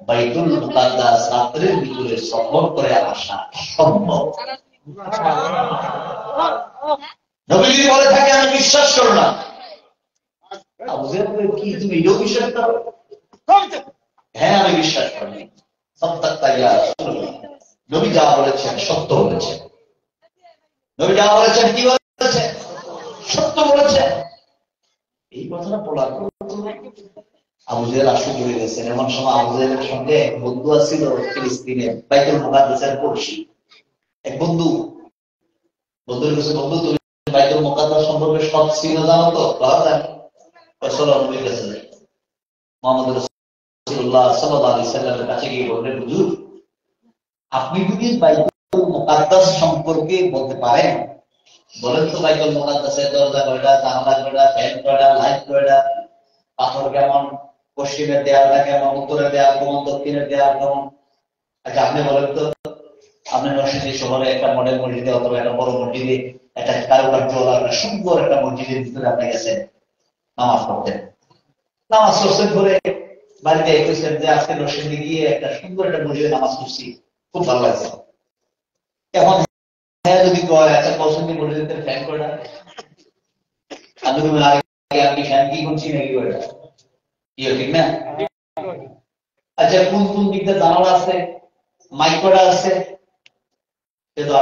বাইতুল মুকাদ্দাস রাত্রের ভিতরে সফর করে আসা সম্ভব নবী যদি বলে থাকে আমি বিশ্বাস করব না আবু জেহেল বলে, কি তুমি এটাও বিশ্বাস করো? হ্যাঁ, আমি বিশ্বাস করি। নবী যা বলেছেন সত্য বলেছেন। নবী যা বলেছেন কি বলেছেন? সত্য বলেছেন। এই কথাটা বলার পর আবু জেহেল আশ্চর্য হয়ে গেছেন। এমন সময় আবু জেহেলের সঙ্গে এক বন্ধু আছিল ফিলিস্তিনের বাইতুল মুকাদ্দাসের পড়শি এক বন্ধু। বন্ধুর কাছে, বন্ধু তুমি বাইতুল মুকাদ্দাস সম্পর্কে সব ছিল জানো তো? জানি। চলো নবীর কাছে যাই। মুহাম্মদ রাসূলুল্লাহ সাল্লাল্লাহু আলাইহি সাল্লামের কাছে গিয়ে বললেন, হুজুর আপনি যদি বাইতুল মুকাদ্দাস সম্পর্কে বলতে পারেন, বলেন তো বাইতুল মুকাদ্দাসের দরজা কয়টা, জানালা কয়টা, ফ্যান কয়টা, লাইট কয়টা, পাথর কেমন, পশ্চিমের দেয়ালটা কেমন, উত্তরের দেয়াল কেমন, দক্ষিণের দেয়াল কেমন? আচ্ছা আপনি বলেন তো, আপনি মসজিদে শহরে একটা মডেল মসজিদে অথবা একটা বড় মসজিদে একটা কারুকার্য একটা সুন্দর একটা মসজিদের ভিতরে আপনি গেছেন নামাজ পড়তেন, নামাজ পড়ছেন করে বাড়িতে এসেছেন যে আজকে মসজিদে গিয়ে একটা সুন্দর একটা মসজিদে নামাজ পড়ছি, খুব ভালো লাগছে। এখন হ্যাঁ যদি কয়, আচ্ছা পছন্দের মসজিদের ফ্যান করে না, আমি তুমি আগে আপনি ফ্যান কি করছি নাকি করে কি ঠিক না? আচ্ছা কোন কোন দিকটা জানালা আছে, মাইক্রোটা আছে, কিন্তু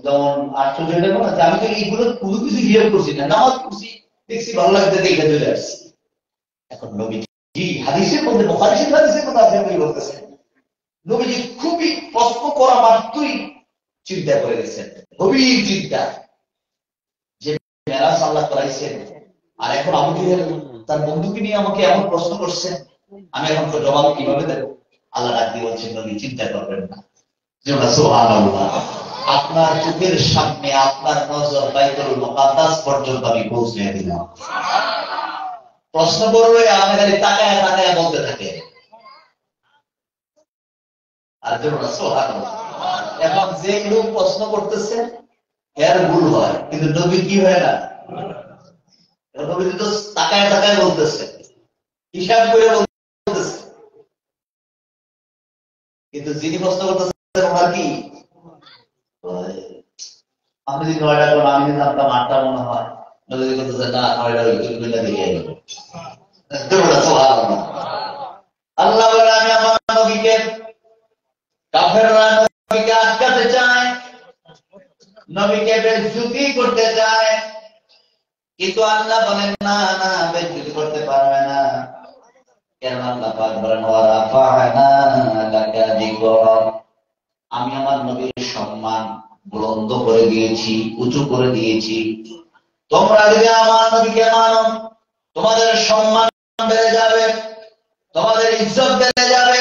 যেমন আশ্চর্য দেখো না, আমি তো এইগুলো কোনো কিছু হিয়ার করছি না, নামাজ পড়ছি, দেখছি ভালো লাগতে দেখে চলে আসছি। এখন নবীজি হাদিসের মধ্যে, বুখারী শরীফের হাদিসের কথা আপনি বলতেছেন, নবীজি খুবই প্রশ্ন করা মাত্রই চিন্তা করে গেছেন, গভীর চিন্তা, যে মেরাজ আল্লাহ করাইছেন, আর এখন আবু জেহেল তার বন্ধুকে নিয়ে আমাকে এমন প্রশ্ন করছেন, আমি এখন তো জবাব কিভাবে দেব? আল্লাহ ডাক দিয়ে বলছেন, নবী চিন্তা করবেন না, সুবহানাল্লাহ, আপনার চোখের সামনে আপনার নজর বাইতুল মুকাদ্দাস পর্যন্ত আমি পৌঁছে দিলাম। প্রশ্ন করবে আপনি খালি তাকায় তাকায় বলতে থাকে, আর সুবহানাল্লাহ। এখন যে লোক প্রশ্ন করতেছে এর ভুল হয়, কিন্তু নবী কি হয় না, নবী তো তাকায় তাকায় বলতেছে, হিসাব করে বলতেছে, কিন্তু যিনি প্রশ্ন করতেছেন ওনার কি, আমি যদি 9টা করো, আমি যদি আপনার 8টা মনে হয়, নবী বলতেছে না 9টা ওই দুইটা দিকে আল্লাহ বলে, আমি আমার নবীকে, কাফেররা নবীকে আটকাতে চায়, নবীকে বেইজ্জতি করতে চায়, কিন্তু আল্লাহ বলেন না না, বেইজ্জতি করতে পারবে না। কেন? আল্লাহ পাক বলেন, ওয়া রাফা'না লাকা যিকরাক, আমি আমার নবীর সম্মান বুলন্দ করে দিয়েছি, উঁচু করে দিয়েছি। তোমরা যদি আমার নবীকে মানো, তোমাদের সম্মান বেড়ে যাবে, তোমাদের ইজ্জত বেড়ে যাবে,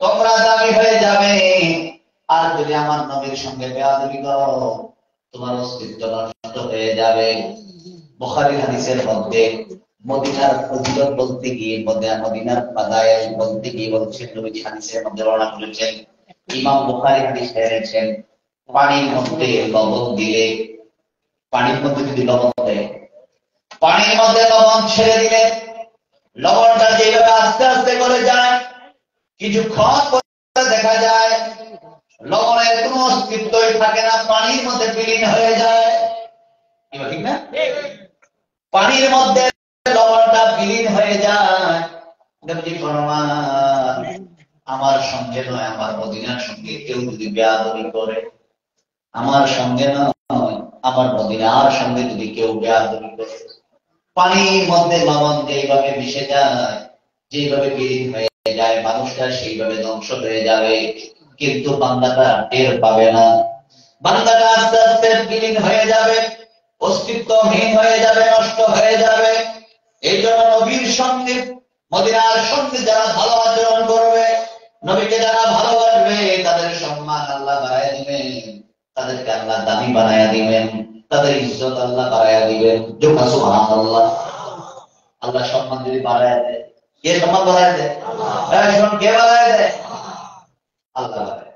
তোমরা দামি হয়ে যাবে। আর যদি আমার নবীর সঙ্গে বেয়াদবি করো, তোমার অস্তিত্ব নষ্ট হয়ে যাবে। বুখারীর হাদিসের মধ্যে মদিনার ফজিলত বলতে গিয়ে, মদিনার ফাদায়েল বলতে গিয়ে বলছেন, নবীজি হাদিসের মধ্যে বর্ণনা করেছেন, ইমাম বুখারী হাদিস এনেছেন, পানির মধ্যে লবণ দিলে, পানির মধ্যে যদি লবণ দেয়, পানির মধ্যে লবণ ছেড়ে দিলে লবণটা যেভাবে আস্তে আস্তে করে যায়, কিছুক্ষণ পরে দেখা যায় লবণের কোনো অস্তিত্বই থাকে না, পানির মধ্যে বিলীন হয়ে যায়। ঠিক না? পানির মধ্যে লবণটা বিলীন হয়ে যায়। আমার সঙ্গে নয়, আমার মদিনার সঙ্গে কেউ যদি বেয়াদবি করে, আমার সঙ্গে নয়, আমার মদিনার সঙ্গে যদি কেউ বেয়াদবি করে, পানির মধ্যে লবণ যেভাবে মিশে যায়, যেভাবে বিলীন হয়ে যায়, মানুষটা সেইভাবে ধ্বংস হয়ে যাবে, কিন্তু বান্দাটা টের পাবে না। বান্দাটা আস্তে আস্তে বিলীন হয়ে যাবে, অস্তিত্বহীন হয়ে যাবে, নষ্ট হয়ে যাবে। এই জন্য নবীর সঙ্গে, মদিনার সঙ্গে যারা ভালো আচরণ করবে, নবীকে যারা ভালোবাসবে, তাদের সম্মান আল্লাহ বাড়ায় দিবেন, তাদেরকে আল্লাহ দামি বানায়া দিবেন, তাদের ইজ্জত আল্লাহ বাড়ায়া দিবেন। সুবহানাল্লাহ। আল্লাহ সম্মান যদি বাড়ায় দেয়, কে সম্মান বাড়ায় দেয়? কে বাড়ায় দেয়? আল্লাহ বাড়ায়।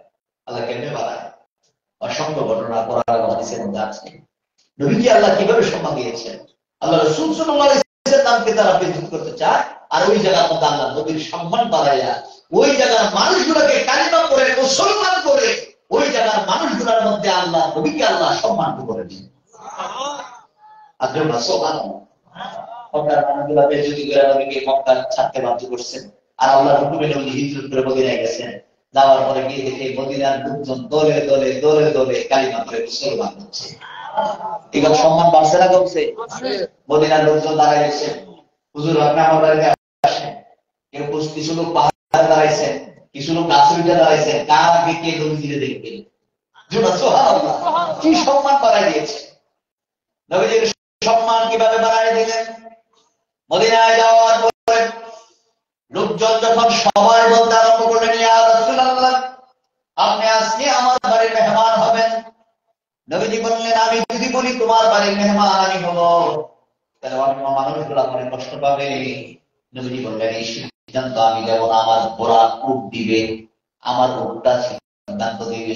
আল্লাহ কেমনে বাড়ায়? অসংখ্য ঘটনা কোরআন ও হাদিসের মধ্যে আছে। নবীকে আল্লাহ কিভাবে সম্মান দিয়েছেন। আল্লাহ রাসূল সাল্লাল্লাহু আলাইহি ওয়াসাল্লামকে তারা বেইজ্জত করতে চায়, আর ওই জায়গার মধ্যে আল্লাহ নবীর সম্মান বাড়াইয়া ওই জায়গার মানুষগুলোকে কালিমা করে, মুসলমান করে, ওই জায়গার মানুষগুলোর মধ্যে আল্লাহ নবীকে আল্লাহ সম্মান করে দিন। সুবহানাল্লাহ। মক্কার মানুষগুলা বেজুতি করে নবীকে মক্কা ছাড়তে বাধ্য করছেন। আর আল্লাহর হুকুমে নবী হিজরত করে মদিনায় গেছেন। যাওয়ার পরে গিয়ে দেখে মদিনার লোকজন দলে দলে দলে দলে কালিমা করে মুসলমান হচ্ছে। এবার সম্মান বাড়ছে না কমছে? মদিনার লোকজন দাঁড়ায় গেছে, হুজুর আপনি আমার বাড়িতে আসেন। কেউ কিছু লোক পাহাড়ে দাঁড়াইছেন, কিছু লোক গাছের উঠে দাঁড়াইছেন, কার আগে কে নবীজিরে দেখবেন। সুবহানাল্লাহ, কি সম্মান বাড়াই দিয়েছে। নবীজির সম্মান কিভাবে বাড়াই দিলেন? মদিনায় যাওয়ার পরে লোকজন যখন সবাই বলতে আরম্ভ করলেন, ইয়া রাসূলুল্লাহ আপনি আজকে আমার বাড়ির মেহমান হবেন। নবীজি বললেন, আমি যদি বলি তোমার বাড়ির মেহমান আমি হব, তাহলে অন্য মানুষগুলো আমার কষ্ট পাবে। নবীজি বললেন, এই সিদ্ধান্ত আমি যেমন আমার ঘোড়া উট দিবে, আমার উটটা সিদ্ধান্ত দিবে।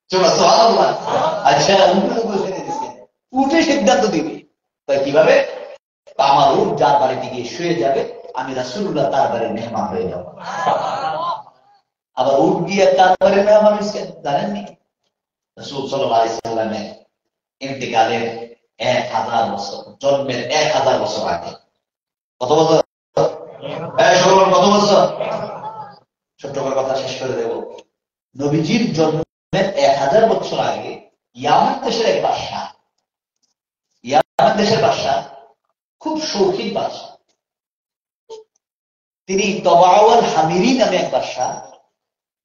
সুবহানাল্লাহ। আচ্ছা, উটে সিদ্ধান্ত দিবে, তাই কিভাবে? আমার উট যার বাড়িতে গিয়ে শুয়ে যাবে, আমি রাসূলুল্লাহ তার বাড়ির মেহমান হয়ে যাব। আবার উট গিয়ে তার বাড়ির মেহমান হয়েছেন জানেননি? রাসূল সাল্লাল্লাহু আলাইহি সাল্লামের ইন্তেকালের 1000 বছর, জন্মের 1000 বছর আগে। কত বছর? কত বছর? ছোট্ট করে কথা শেষ করে দেব। নবীজির জন্মের 1000 বছর আগে ইয়ামান দেশের এক বাদশা, ইয়ামান দেশের বাদশা খুব শৌখিন বাদশা, তিনি তবাউল হামিরি নামে এক বাদশা,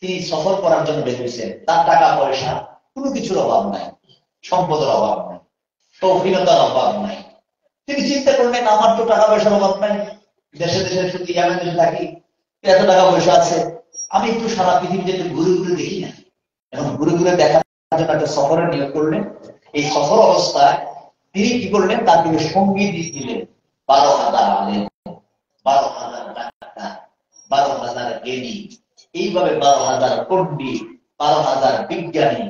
তিনি সফর করার জন্য বের হয়েছেন। তার টাকা পয়সা কোনো কিছুর অভাব নাই, সম্পদের অভাব নাই, শৌখিনতার অভাব নাই। তিনি চিন্তা করলেন, আমার তো টাকা পয়সার অভাব নাই, দেশে দেশে শুধু ইয়ামেন দেশে থাকি, এত টাকা পয়সা আছে, আমি একটু সারা পৃথিবীতে একটু ঘুরে ঘুরে দেখি না। এখন ঘুরে ঘুরে দেখার জন্য একটা সফরের নিয়োগ করলেন। এই সফর অবস্থায় তিনি কি করলেন, তার দিকে সঙ্গী দিলেন 12,000 আলেম, 12,000 ডাক্তার, 12,000 জ্ঞানী, এইভাবে 12,000 পণ্ডিত, 12,000 বিজ্ঞানী,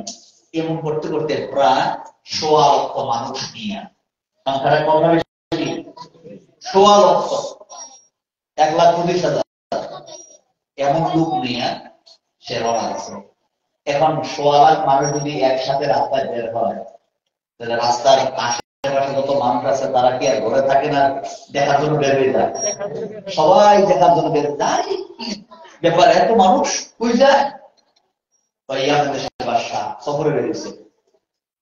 এমন করতে করতে প্রায় 1.25 লক্ষ মানুষ নিয়ে, সংখ্যাটা কম না বেশি? 1.25 লক্ষ, 1,20,000 এমন লোক নিয়ে সে রওনা দিয়েছে। এখন 1.25 লাখ মানুষ যদি একসাথে রাস্তায় বের হয়, তাহলে রাস্তার আশেপাশে যত মানুষ আছে তারা কি আর ঘরে থাকে না, দেখার জন্য বের হয়ে যায়? সবাই দেখার জন্য বের যায়। ব্যাপার, এত মানুষ কই যায়? ইয়ামেন দেশের বাদশা সফরে বেরিয়েছে,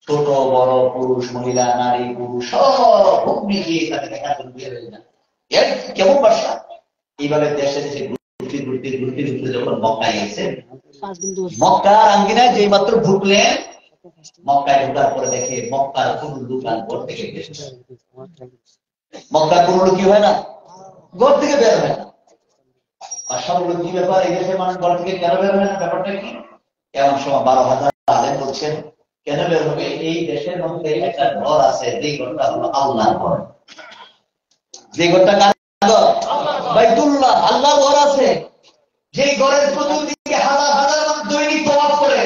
ছোট বড় পুরুষ মহিলা নারী পুরুষ সব মিলিয়ে তাকে দেখার জন্য বের হয়ে যায়। কেমন বাদশা? এইভাবে দেশে দেশে ঘুরতে ঘুরতে ঘুরতে ঘুরতে যখন মক্কায় গেছে, মক্কার আঙ্গিনায় যেই মাত্র ঢুকলেন, মক্কায় ঢোকার পরে দেখে মক্কার কোন লোক আর ঘর থেকে বের হয় না। মক্কার কোন লোক কি হয় না, ঘর থেকে বের হয় না। আর সব লোক কি ব্যাপার, এই দেশের মানুষ ঘর থেকে কেন বের হয় না, ব্যাপারটা কি? এমন সময় 12,000 আলেম বলছেন, কেন বের হবে? এই দেশের মধ্যে একটা ঘর আছে, যে ঘরটা হলো আল্লাহর ঘর। যে ঘরটা কার ঘর? বাইতুল্লাহ, আল্লাহর ঘর আছে। যে ঘরের চতুর্দিকে হাজার হাজার মানুষ দৈনিক তওয়াফ করে,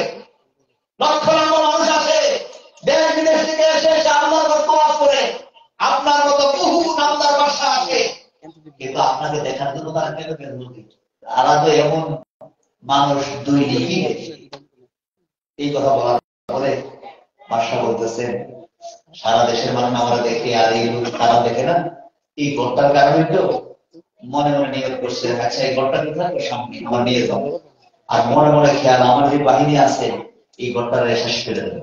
লক্ষ লক্ষ মানুষ আসে, দেশ বিদেশ থেকে এসে আল্লাহর ঘর তওয়াফ করে। আপনার মতো বহু নামদার বাদশা আছে, কিন্তু আপনাকে দেখার জন্য তারা কেন বের হবে? তারা তো এমন মানুষ দৈনিকই দেখে। এই কথা বলার পরে বাদশা বলতেছেন, সারা দেশের মানুষ আমরা দেখে, আর এই লোক তারা দেখে না। এই ঘরটার কারণে তো মনে মনে নিয়োগ করছে, আচ্ছা এই ঘরটা কোথায়, সামনে আমার নিয়ে যাবো। আর মনে মনে খেয়াল, আমার যে বাহিনী আছে এই ঘরটা শেষ করে দেবে।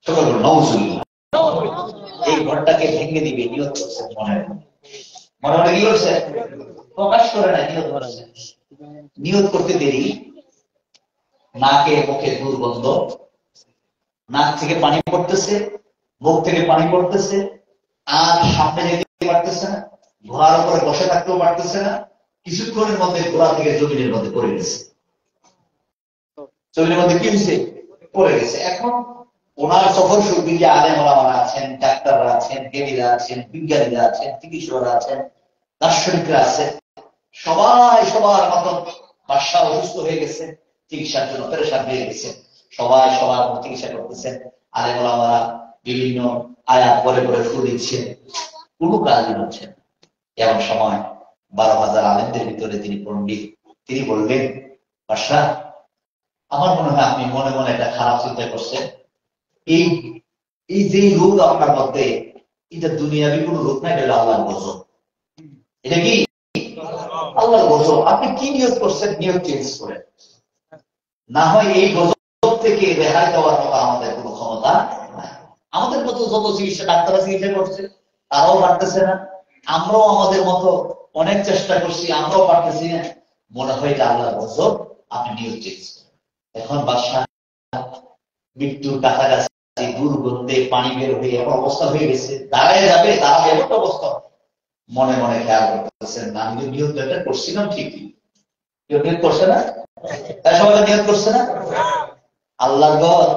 সকল নওজুবিল্লাহ, এই ঘরটাকে ভেঙে দিবে নিয়োগ করছে। মনে মনে মনে কি করছে? প্রকাশ করে না, নিয়োগ করছে। নিয়োগ করতে দেরি, নাকে মুখে দুর্গন্ধ, নাক থেকে পানি পড়তেছে, মুখ থেকে পানি পড়তেছে, আর সামনে যেতে পারতেছে না, ঘোড়ার উপরে বসে থাকতেও পারতেছে না। কিছুক্ষণের মধ্যে ঘোড়া থেকে জমিনের মধ্যে পড়ে গেছে। জমিনের মধ্যে কি হয়েছে? পড়ে গেছে। এখন ওনার সফর সঙ্গী যে আলেম ওলামারা আছেন, ডাক্তাররা আছেন, জ্ঞানীরা আছেন, বিজ্ঞানীরা আছেন, চিকিৎসকরা আছেন, দার্শনিকরা আছেন, সবাই সবার মতো বাদশা অসুস্থ হয়ে গেছে, চিকিৎসার জন্য পেরেশান হয়ে গেছে। সবাই সবার চিকিৎসা করতেছেন, আলেম ওলামারা বিভিন্ন আয়াত পরে পরে ফু দিচ্ছেন, কোনো কাজই হচ্ছে না। এমন সময় 12,000 আলেমদের ভিতরে তিনি পণ্ডিত, তিনি বললেন, বাদশা আমার মনে হয় আপনি মনে মনে একটা খারাপ চিন্তা করছেন। এই যে রোগ আপনার মধ্যে, এটা দুনিয়াবি কোনো রোগ না, এটা আল্লাহর গজব। এটা কি আল্লাহর গজব। আপনি কি নিয়ত করছেন, নিয়ত চেঞ্জ করেন। না হয় এই গজব থেকে রেহাই দেওয়ার মতো আমাদের কোনো ক্ষমতা নাই। আমাদের মতো যত চিকিৎসা ডাক্তাররা চিকিৎসা করছে তারাও পারতেছে না, আমরাও আমাদের মতো অনেক চেষ্টা করছি, আমরাও পারতেছি না। মনে হয় যে আল্লাহর গজব, আপনি নিয়ত চেঞ্জ করেন। এখন বাদশা মৃত্যুর কাছাকাছি, দুর্গন্ধে পানি বের হয়ে এমন অবস্থা হয়ে গেছে, দাঁড়ায় যাবে, দাঁড়াবে এমন অবস্থা। মনে মনে খেয়াল করতেছেন, আমি যে নিয়ত একটা করছিলাম ঠিকই। কেউ নিয়ত করছে না? তাই সবাই নিয়ত করছে না? আল্লাহর ঘর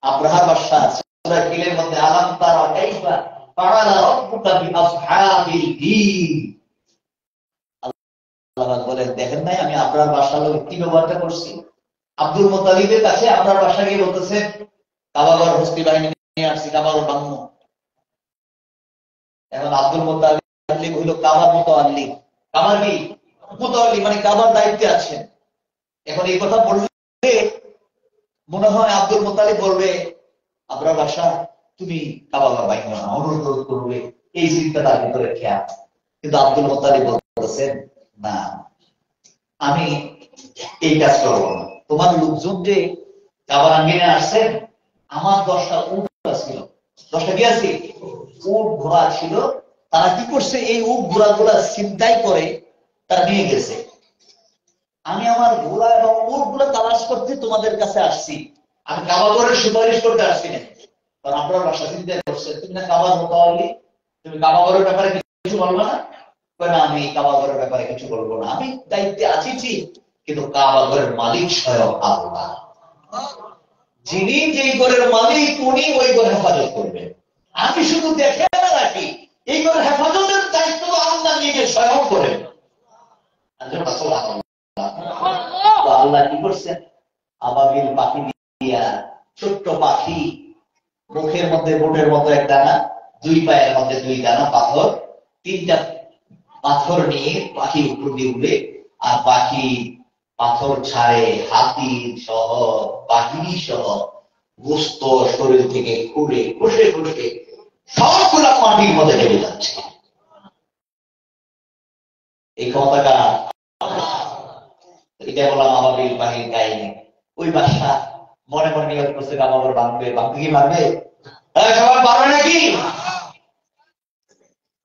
আব্রাহা বাদশা সূরা কিলের মধ্যে আলাম তারা কাইফা ফাআলা রাব্বুকা বিআসহাবিল ফিল, আল্লাহ বলেন দেখেন নাই আমি আব্রাহা বাদশার লোক কি ব্যবহারটা করছি। আব্দুল মুত্তালিবের কাছে আব্রাহা বাদশা গিয়ে বলতেছে কাবাগর হস্তি বাহিনী নিয়ে আসছি, কাবার বাংলা। এখন আব্দুল মুত্তালিব হইল কাবার মুতাআল্লিম। কাবার কি মুতাআল্লিম, মানে কাবার দায়িত্বে আছেন। এখন এই কথা বললে মনে হয় আব্দুল মুত্তালিব বলবে আব্রাহা বাদশা তুমি কাবাগর বাহিনী না, অনুরোধ করবে, এই চিন্তা তার ভিতরে খেয়াল। কিন্তু আব্দুল মুত্তালিব বলতেছেন না, আমি এই কাজ করবো না। তোমার লোকজন যে কাবার আঙ্গিনে আসছেন, আমার 10টা উট ছিল, 10টা কি আছে উট ঘোড়া ছিল, তারা কি করছে এই উট ঘোড়া গুলা ছিনতাই করে তারা নিয়ে গেছে। আমি আমার ঘোড়া এবং উট গুলা তালাশ করতে তোমাদের কাছে আসছি, আমি কাবাগরের সুপারিশ করতে আসছি না। কারণ আপনার বাসা চিন্তা করছে তুমি না কাবার মুতাআল্লিম, তুমি কাবাগরের ব্যাপারে কিছু বলবো না? না, আমি কাবাগরের ব্যাপারে কিছু বলবো না, আমি দায়িত্বে আছি ঠিক, কিন্তু কাবাগরের মালিক স্বয়ং আল্লাহ। যিনি যেই ঘরের মালিক উনি ওই ঘর হেফাজত করবেন, আমি শুধু দেখে রাখি। এই ঘর হেফাজতের দায়িত্ব আল্লাহ নিজে স্বয়ং করেন। আল্লাহ কি করছেন, আবাবিল পাখি দিয়া, ছোট্ট পাখি, মুখের মধ্যে বোটের মতো এক দানা, দুই পায়ের মধ্যে দুই দানা পাথর, 3টা পাথর নিয়ে পাখি উপর দিয়ে উড়ে, আর পাখি পাথর ছাড়ে হাতি সহ বাহিনী সহ গোস্ত শরীর থেকে খুঁড়ে খুশে খুশে সবগুলা মাটির মধ্যে ঢেলে যাচ্ছে। এই ক্ষমতাটা এটা বললাম আবাবিল বাহিনীর কাহিনী। ওই বাদশা মনে মনে নিয়োগ করছে কাবাগর ভাঙবে, ভাঙতে কি পারবে? সবাই পারবে নাকি?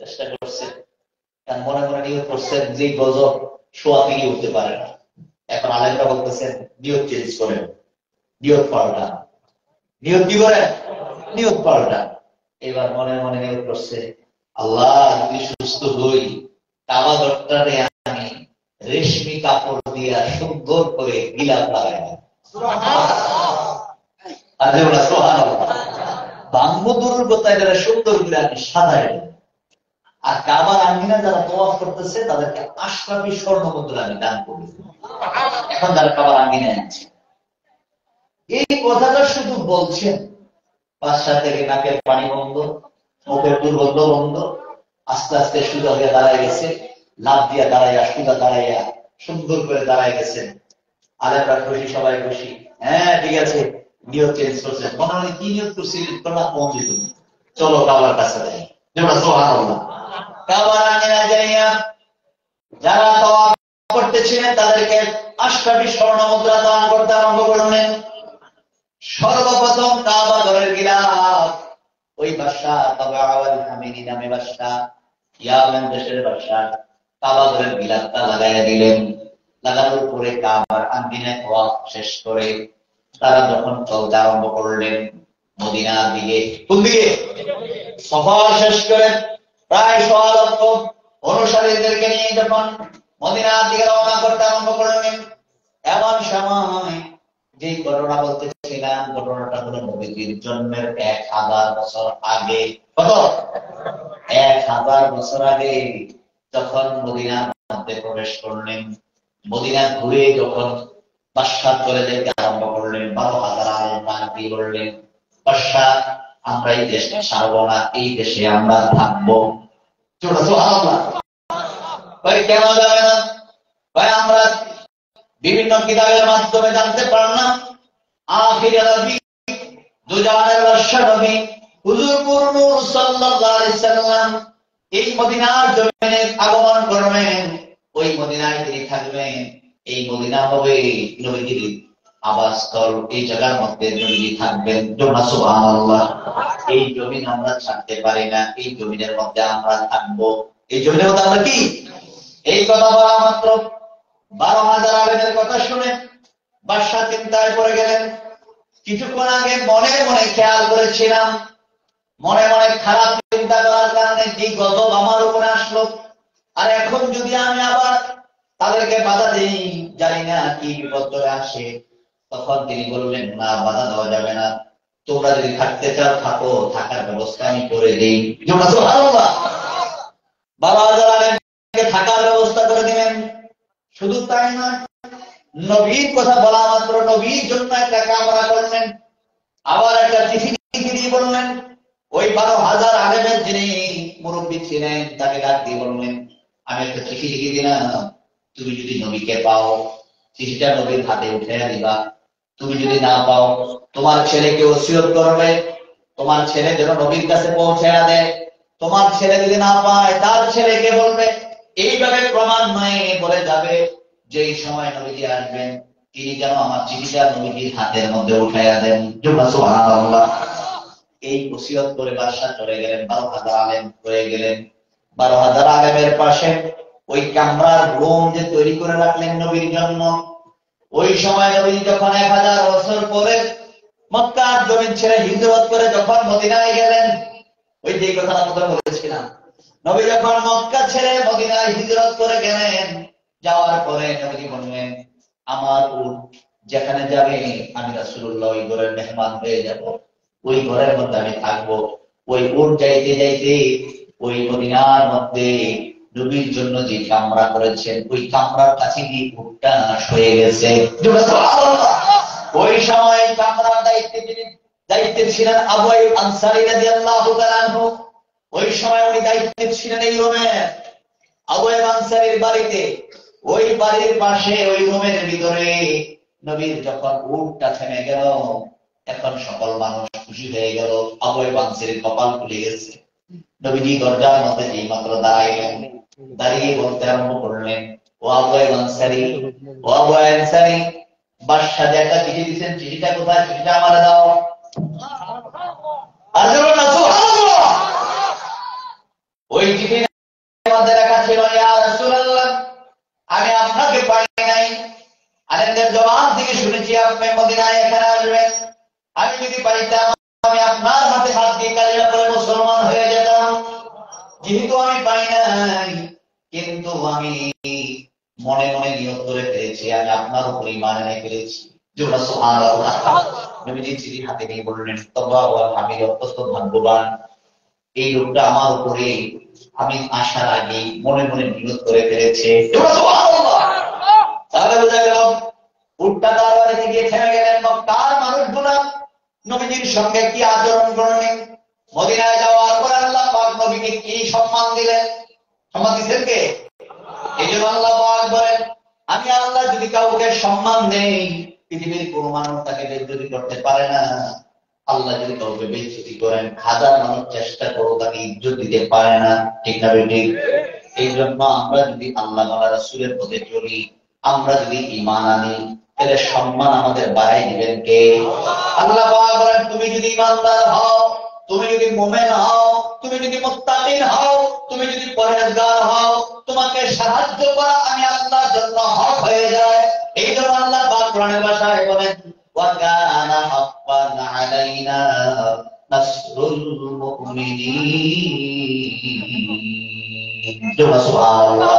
চেষ্টা করছে, মনে মনে নিয়োগ করছেন যে গজব শোয়া থেকে উঠতে পারে না। এখন আলেমরা বলতেছেন নিয়োগ চেঞ্জ করেন, নিয়োগ পাল্টা। নিয়োগ কি করেন? নিয়োগ পাল্টা। এবার মনে মনে নিয়োগ করছে আল্লাহ যদি সুস্থ হই, কাবাগরটারে আমি রেশমি কাপড় দিয়া সুন্দর করে গিলাপ লাগাই। বাংবদুর কোথায় সুন্দর করে আমি সাজাই। আর কাবার আঙ্গিনা যারা তওয়াফ করতেছে তাদেরকে আশরাফি স্বর্ণ মুদ্রা আমি দান করি। এখন যারা কাবার আঙ্গিনায় আছে, এই কথাটা শুধু বলছেন, বাদশা থেকে নাকের পানি বন্ধ, মুখের দুর্গন্ধ বন্ধ, আস্তে আস্তে সুজা হয়ে দাঁড়ায় গেছে, লাভ দিয়া দাঁড়াইয়া সুজা দাঁড়াইয়া সুন্দর করে দাঁড়ায় গেছেন। আলেমরা খুশি, সবাই খুশি। হ্যাঁ ঠিক আছে, নিয়ত চেঞ্জ করছে। মনে হয় কি নিয়ত করছিলেন? চলো কাবার কাছে যাই। সুবহানাল্লাহ। কাবার আঙ্গিনায় যাইয়া যারা তওয়াফ করতেছিলেন তাদেরকে আশরাফি স্বর্ণ মুদ্রা দান করতে আরম্ভ করলেন। সর্বপ্রথম কাবা ঘরের গিলাফ ওই বাদশা তাবাউল হামিদি নামে বাদশা, ইয়ামেন দেশের বাদশা, কাবা ঘরের গিলাফটা লাগাইয়া দিলেন। লাগানোর পরে কাবার আঙ্গিনায় তওয়াফ শেষ করে তারা যখন চলতে আরম্ভ করলেন মদিনার দিকে, কোন দিকে? সফর শেষ করে প্রায় 1.5 লক্ষ অনুসারীদেরকে নিয়ে যখন মদিনার দিকে রওনা করতে আরম্ভ করলেন, এমন সময় যে ঘটনা বলতেছিলাম, ঘটনাটা হলো নবীজির জন্মের 1000 বছর আগে। কত? 1000 বছর আগে যখন মদিনার মধ্যে প্রবেশ করলেন, মদিনা ঘুরে যখন বাদশা চলে যেতে আরম্ভ করলেন, 12,000 আলেম দিয়ে বললেন বাদশা আমরা এই দেশে ছাড়বো না, এই দেশে আমরা থাকবো। কেন যাবে না? আমরা বিভিন্ন কিতাবের মাধ্যমে জানতে পারলাম আখির নবী দুজাহানের বাদশা নবী হুজুর নূর সাল্লাল্লাহু আলাইহি সাল্লাম এই মদিনার জমিনে আগমন করবেন, ওই মদিনায় তিনি থাকবেন। এই মদিনা হবে নবীজির আবাসস্থল, এই জায়গার মধ্যে নবীজি থাকবেন। সুবহানাল্লাহ। এই জমিন আমরা ছাড়তে পারি না, এই জমিনের মধ্যে আমরা থাকবো। এই জমিনের মধ্যে আমরা কি, এই কথা বলা মাত্র 12,000 আলেমের কথা শুনে বাদশা চিন্তায় পড়ে গেলেন। কিছুক্ষণ আগে মনে মনে খেয়াল করেছিলাম, মনে মনে খারাপ চিন্তা করার কারণে যে গজব আমার উপরে আসলো, আর এখন যদি আমি আবার তাদেরকে বাধা দিই, জানি না কি বিপদ চলে আসে। তখন তিনি বললেন, না, বাধা দেওয়া যাবে না, তোমরা যদি থাকতে চাও থাকো, থাকার ব্যবস্থা আমি করে দিই। 12,000 আলেমকে থাকার ব্যবস্থা করে দিলেন। শুধু তাই নয়, নবীর কথা বলা মাত্র নবীর জন্য একটা কামরা করলেন, আবার একটা চিঠি দিয়ে বললেন, ওই 12,000 আলেমের যিনি মুরব্বী ছিলেন তাকে ডাক দিয়ে বললেন, আমি একটা চিঠি লিখে দিলাম, তুমি যদি নবীকে পাও চিঠিটা নবীর হাতে উঠে দিবা। তুমি যদি না পাও তোমার ছেলেকে ওসিয়ত করবে, তোমার ছেলে যেন নবীর কাছে পৌঁছে দেয়। তোমার ছেলে যদি না পায় তার ছেলেকে বলবে। এইভাবে ক্রমান্বয়ে বলে যাবে, যেই সময় নবীজি আসবেন তিনি যেন আমার চিঠিটা নবীজির হাতের মধ্যে উঠাইয়া দেন। সুবহানাল্লাহ। এই ওসিয়ত করে বাদশা চলে গেলেন, 12,000 আলেম হয়ে গেলেন। 12,000 আলেমের পাশে ওই কামরার রুম যে তৈরি করে রাখলেন নবীর জন্য, ওই সময় নবী যখন 1000 বছর পরে মক্কার জমিন ছেড়ে হিজরত করে যখন মদিনায় গেলেন, ওই যে কথাটা আমরা বলেছিলাম, নবী যখন মক্কা ছেড়ে মদিনায় হিজরত করে গেলেন, যাওয়ার পরে নবী বললেন, আমার উট যেখানে যাবে আমি রাসূলুল্লাহ ওই ঘরের মেহমান হয়ে যাব, ওই ঘরের মধ্যে আমি থাকবো। ওই উট যাইতে যাইতে ওই মদিনার মধ্যে নবীর জন্য যে কামরা করেছেন, ওই কামরার কাছে গিয়ে উটটা হয়ে গেছে। ওই সময় কামরার দায়িত্বে ছিলেন আবু আইয়ুব আনসারী রাদিয়াল্লাহু তাআলা আনহু। ওই সময় উনি দায়িত্বে ছিলেন এই রুমের, আবু আইয়ুব আনসারীর বাড়িতে। ওই বাড়ির পাশে ওই রুমের ভিতরে নবীর যখন উটটা থেমে গেল, এখন সকল মানুষ খুশি হয়ে গেল, আবু আইয়ুব আনসারীর কপাল খুলে গেছে। নবীজি দরজার মধ্যে যেই মাত্র দাঁড়াইলেন, দাঁড়িয়ে বলতে আরম্ভ করলেন, ও আবু আইয়ুব আনসারী, ও আবু আইয়ুব আনসারী, বাদশা যে একটা চিঠি দিয়েছেন, চিঠিটা কোথায়? চিঠিটা আমারে দাও। আর বলুন না সুবহানাল্লাহ। ওই চিঠির মধ্যে লেখা ছিল, ইয়া রাসূলুল্লাহ, আমি আপনাকে পাই নাই, আলেমদের জবান থেকে শুনেছি আপনি মদিনায় এখানে আসবেন। আমি যদি পাইতাম আমি আপনার হাতে হাত দিয়ে কালিমা পড়ে মুসলমান হয়ে যেতাম। যেহেতু আমি পাই নাই, কিন্তু আমি মনে মনে নিয়ত করে ফেলেছি, আমি আপনার উপর ঈমান এনে ফেলেছি। সুবহানাল্লাহ। নবীজি চিঠি হাতে নিয়ে বললেন, তওবা ওয়া আমি অত্যন্ত ভাগ্যবান, এই লোকটা আমার উপরে আমি আসার আগে মনে মনে নিয়ত করে ফেলেছে। সুবহানাল্লাহ। তাহলে বোঝা গেল উটটা দরবারে গিয়ে থেমে গেলেন। মক্কার মানুষগুলো নবীজির সঙ্গে কি আচরণ করলেন, মদিনায় যাওয়ার পর আল্লাহ পাক নবীকে কি সম্মান দিলেন? সম্মান দিচ্ছেন কে? এই জন্য আল্লাহ পাক বলেন, আমি আল্লাহ যদি কাউকে সম্মান দেই, পৃথিবীর কোন মানুষ তাকে বেইজ্জতি করতে পারে না। আল্লাহ যদি কাউকে বেইজ্জতি করেন, হাজার মানুষ চেষ্টা করো তাকে ইজ্জত দিতে পারে না। ঠিক না বেঠিক? এই জন্য আমরা যদি আল্লাহ ওয়ালা রাসূলের পথে চলি, আমরা যদি ঈমান আনি, তাহলে সম্মান আমাদের বাড়াই দিবেন কে? আল্লাহ পাক বলেন, তুমি যদি ঈমানদার হও, তুমি যদি মুমিন হও, তুমি যদি মুত্তাকিন হও, তুমি যদি পরহেজগার হও, তোমাকে সাহায্য করা আমি আল্লাহর জন্য হক হয়ে যায়। এই জন্য আল্লাহ পাক কোরআনের ভাষায় বলেন, ওয়া কানা হাক্কান আলাইনা নাসরুল মুমিনিন। সুবহানাল্লাহ।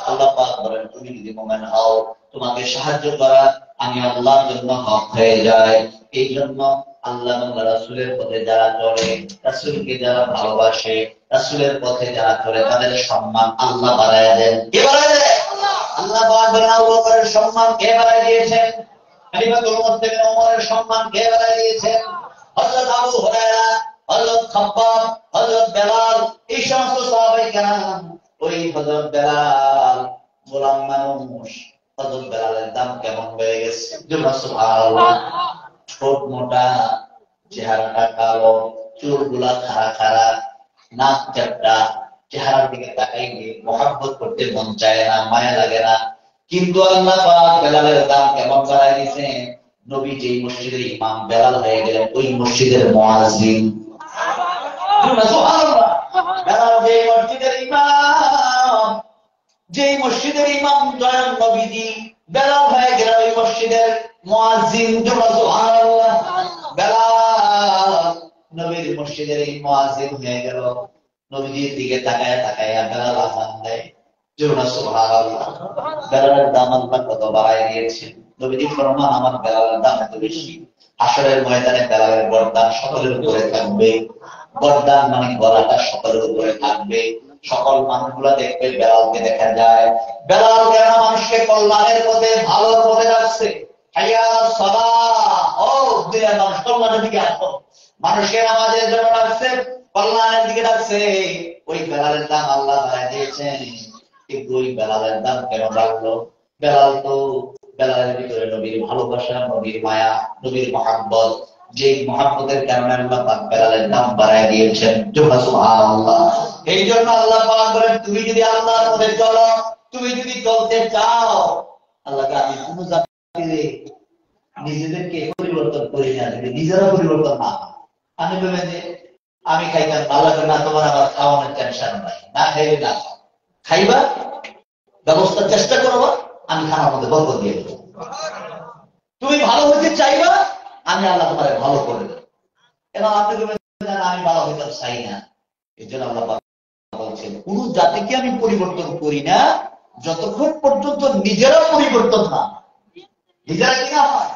আল্লাহ পাক বলেন, তুমি যদি মুমিন হও, তোমাকে সাহায্য করা আমি আল্লাহর জন্য হক হয়ে যায়। এই জন্য আল্লাহ এবং রাসূলের পথে যারা চলে, রাসূলকে যারা ভালোবাসে, রাসূলের পথে যারা চলে, তাদের সম্মান আল্লাহ বাড়ায় দেন। কে বাড়ায় দেন? আল্লাহ পাক বলেন, আবু বকরের সম্মান কে বাড়ায় দিয়েছেন? খলিফাতুল মুসলিমিন ওমরের সম্মান কে বাড়ায় দিয়েছেন? হযরত আবু হুরায়রা, হযরত খাব্বাব, হযরত বেলাল, এই সমস্ত সাহাবায়ে কেরাম। ওই হযরত বেলাল গোলাম মানুষ, হযরত বেলালের দাম কেমন হয়ে গেছে? সুবহানাল্লাহ। ছোট মোটা, চেহারাটা কালো, চুলগুলা খাড়া খাড়া, নাক চাপটা, চেহারার দিকে তাকাইলে মহব্বত করতে মন চায় না, মায়া লাগে না। কিন্তু আল্লাহ পাক বেলালের দাম কেমন বাড়ায় দিয়েছেন। নবী যেই মসজিদের ইমাম বেলাল হয়ে গেলেন ওই মসজিদের মুয়াজ্জিন। সুবহানাল্লাহ। বেলাল যেই মসজিদের ইমাম, যেই মসজিদের ইমাম দয়াল নবীজি, বেলাল হয়ে গেলেন ওই মসজিদের মুয়াজ্জিন। সুবহানাল্লাহ। বেলাল নবীর মসজিদের এই মুয়াজ্জিন হয়ে গেল। নবীজির দিকে তাকায় তাকায় বেলাল আযান দেয়। সুবহানাল্লাহ। বেলালের দাম আল্লাহ কত বাড়ায় দিয়েছেন। নবীজি ফরমান আমার বেলালের দাম এত বেশি, হাসরের ময়দানে বেলালের গর্দান সকলের উপরে থাকবে। গর্দান মানে গলাটা সকলের উপরে থাকবে। সকল মানুষগুলা দেখবে বেলালকে দেখা যায়। বেলাল কেন মানুষকে কল্যাণের পথে ভালোর পথে রাখছে। হাইয়া সালাহ, ও দুনিয়ার মানুষ কল্যাণের দিকে আসো। মানুষকে নামাজের জন্য ডাকছে, কল্যাণের দিকে ডাকছে। ওই বেলালের দাম আল্লাহ বাড়ায় দিয়েছেন। কিন্তু ওই বেলালের দাম কেন বাড়লো? বেলালের ভিতরে নবীর ভালোবাসা, নবীর মায়া, নবীর মহাব্বত, যে মহাব্বতের কারণে আল্লাহ পাক বেলালের দাম বাড়ায় দিয়েছেন। সুবহানাল্লাহ। এই জন্য আল্লাহ পাক বলেন, তুমি যদি আল্লাহর পথে চলো, তুমি যদি চলতে চাও, আল্লাহকে আমি কোন জাতিরে নিজেদেরকে পরিবর্তন করি না, যদি নিজেরা পরিবর্তন না হয়। আমি বলবেন যে আমি খাইতাম, আল্লাহ না তোমার আমার খাওয়ানোর টেনশন নাই, না খাইবে না, খাইবা ব্যবস্থা চেষ্টা করবা, আমি খানার মধ্যে বরকত দিয়ে দেবো। তুমি ভালো হইতে চাইবা, আমি আল্লাহ তোমার ভালো করে দেবো। এবং আপনি আমি ভালো হইতে চাই না। এই জন্য আল্লাহ বলছেন কোন জাতিকে আমি পরিবর্তন করি না যতক্ষণ পর্যন্ত নিজেরা পরিবর্তন না, নিজেরা কিনা হয়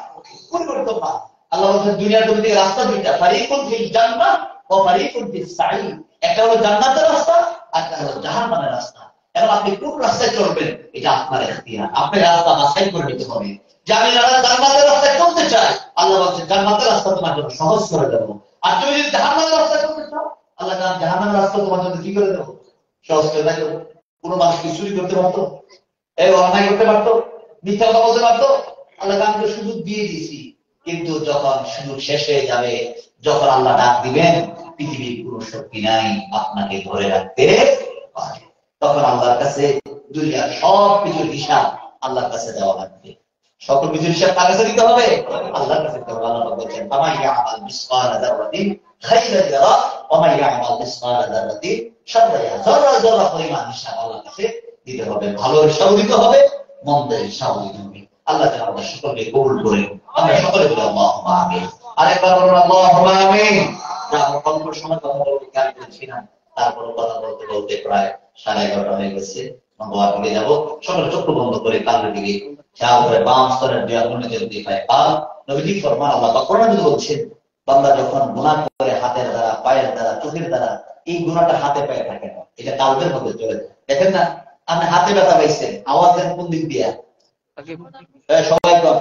পরিবর্তন না। আল্লাহ বলছেন দুনিয়ার জমিতে রাস্তা দুইটা, ফারিকুন ফিল জান্নাহ ওয়া ফারিকুন ফিস সাঈর। একটা হলো জান্নাতের রাস্তা, আর একটা হলো জাহান্নামের রাস্তা। এখন আপনি কোন রাস্তায় চলবেন এটা আপনার ইখতিয়ার, আপনার রাস্তা বাছাই করে নিতে হবে। যে আমি জান্নাতের রাস্তায় চলতে চাই, আল্লাহ বলছেন জান্নাতের রাস্তা তোমার জন্য সহজ করে দেবো। আর তুমি যদি জাহান্নামের রাস্তায় চলতে চাও, আল্লাহ জাহান্নামের রাস্তা তোমার জন্য কি করে দেবো? সহজ করে দেবো। কোন মানুষ কি চুরি করতে পারতো? এই অন্যায় করতে পারতো? মিথ্যা কথা বলতে পারতো? আল্লাহ আমাকে সুযোগ দিয়ে দিয়েছি। কিন্তু যখন সুযোগ শেষ হয়ে যাবে, যখন আল্লাহ ডাক দিবেন, পৃথিবীর কোন শক্তি নাই আপনাকে ধরে রাখতে পারে, তখন আল্লাহর কাছে দুনিয়ার সব কিছুর হিসাব আল্লাহর কাছে দেওয়া লাগবে। সকল কিছুর হিসাব কার কাছে দিতে হবে? আল্লাহর কাছে দিতে হবে। আল্লাহ বলছেন ফামান ইয়ামাল মিসকালা যাররাতিন খাইরান ইয়ারা ওয়া মান ইয়ামাল মিসকালা যাররাতিন শাররান ইয়ারা। যারা পরিমাণ হিসাব আল্লাহর কাছে দিতে হবে। ভালো হিসাব দিতে হবে, মন্দের হিসাব দিতে হবে। আল্লাহ যেন আমাদের সকলকে কবুল করে। আমরা সকলে বলি আল্লাহুম্মা আমিন। আরেকবার বলুন আল্লাহুম্মা আমিন। আমরা অল্প সময় কথা বলতে খেয়াল করেছিলাম, তারপর কথা বলতে বলতে প্রায় 11:30 হয়ে গেছে। আমরা দিকে যাবো। সকলে চক্ষু বন্ধ করে কানের দিকে খেয়াল করে বাম স্তরের দুয়াগুলোকে দেখায়। আর নবীজি ফরমান আল্লাহ পাক কোরআনে বলছেন, বান্দা যখন গুনাহ করে হাতের দ্বারা, পায়ের দ্বারা, চোখের দ্বারা, এই গুনাহটা হাতে পায়ে থাকে না, এটা কালবের মধ্যে চলে যায়। দেখেন না, আপনি হাতে ব্যথা পাইছেন, আওয়াজ দেন কোন দিক দিয়া? সবাই কর।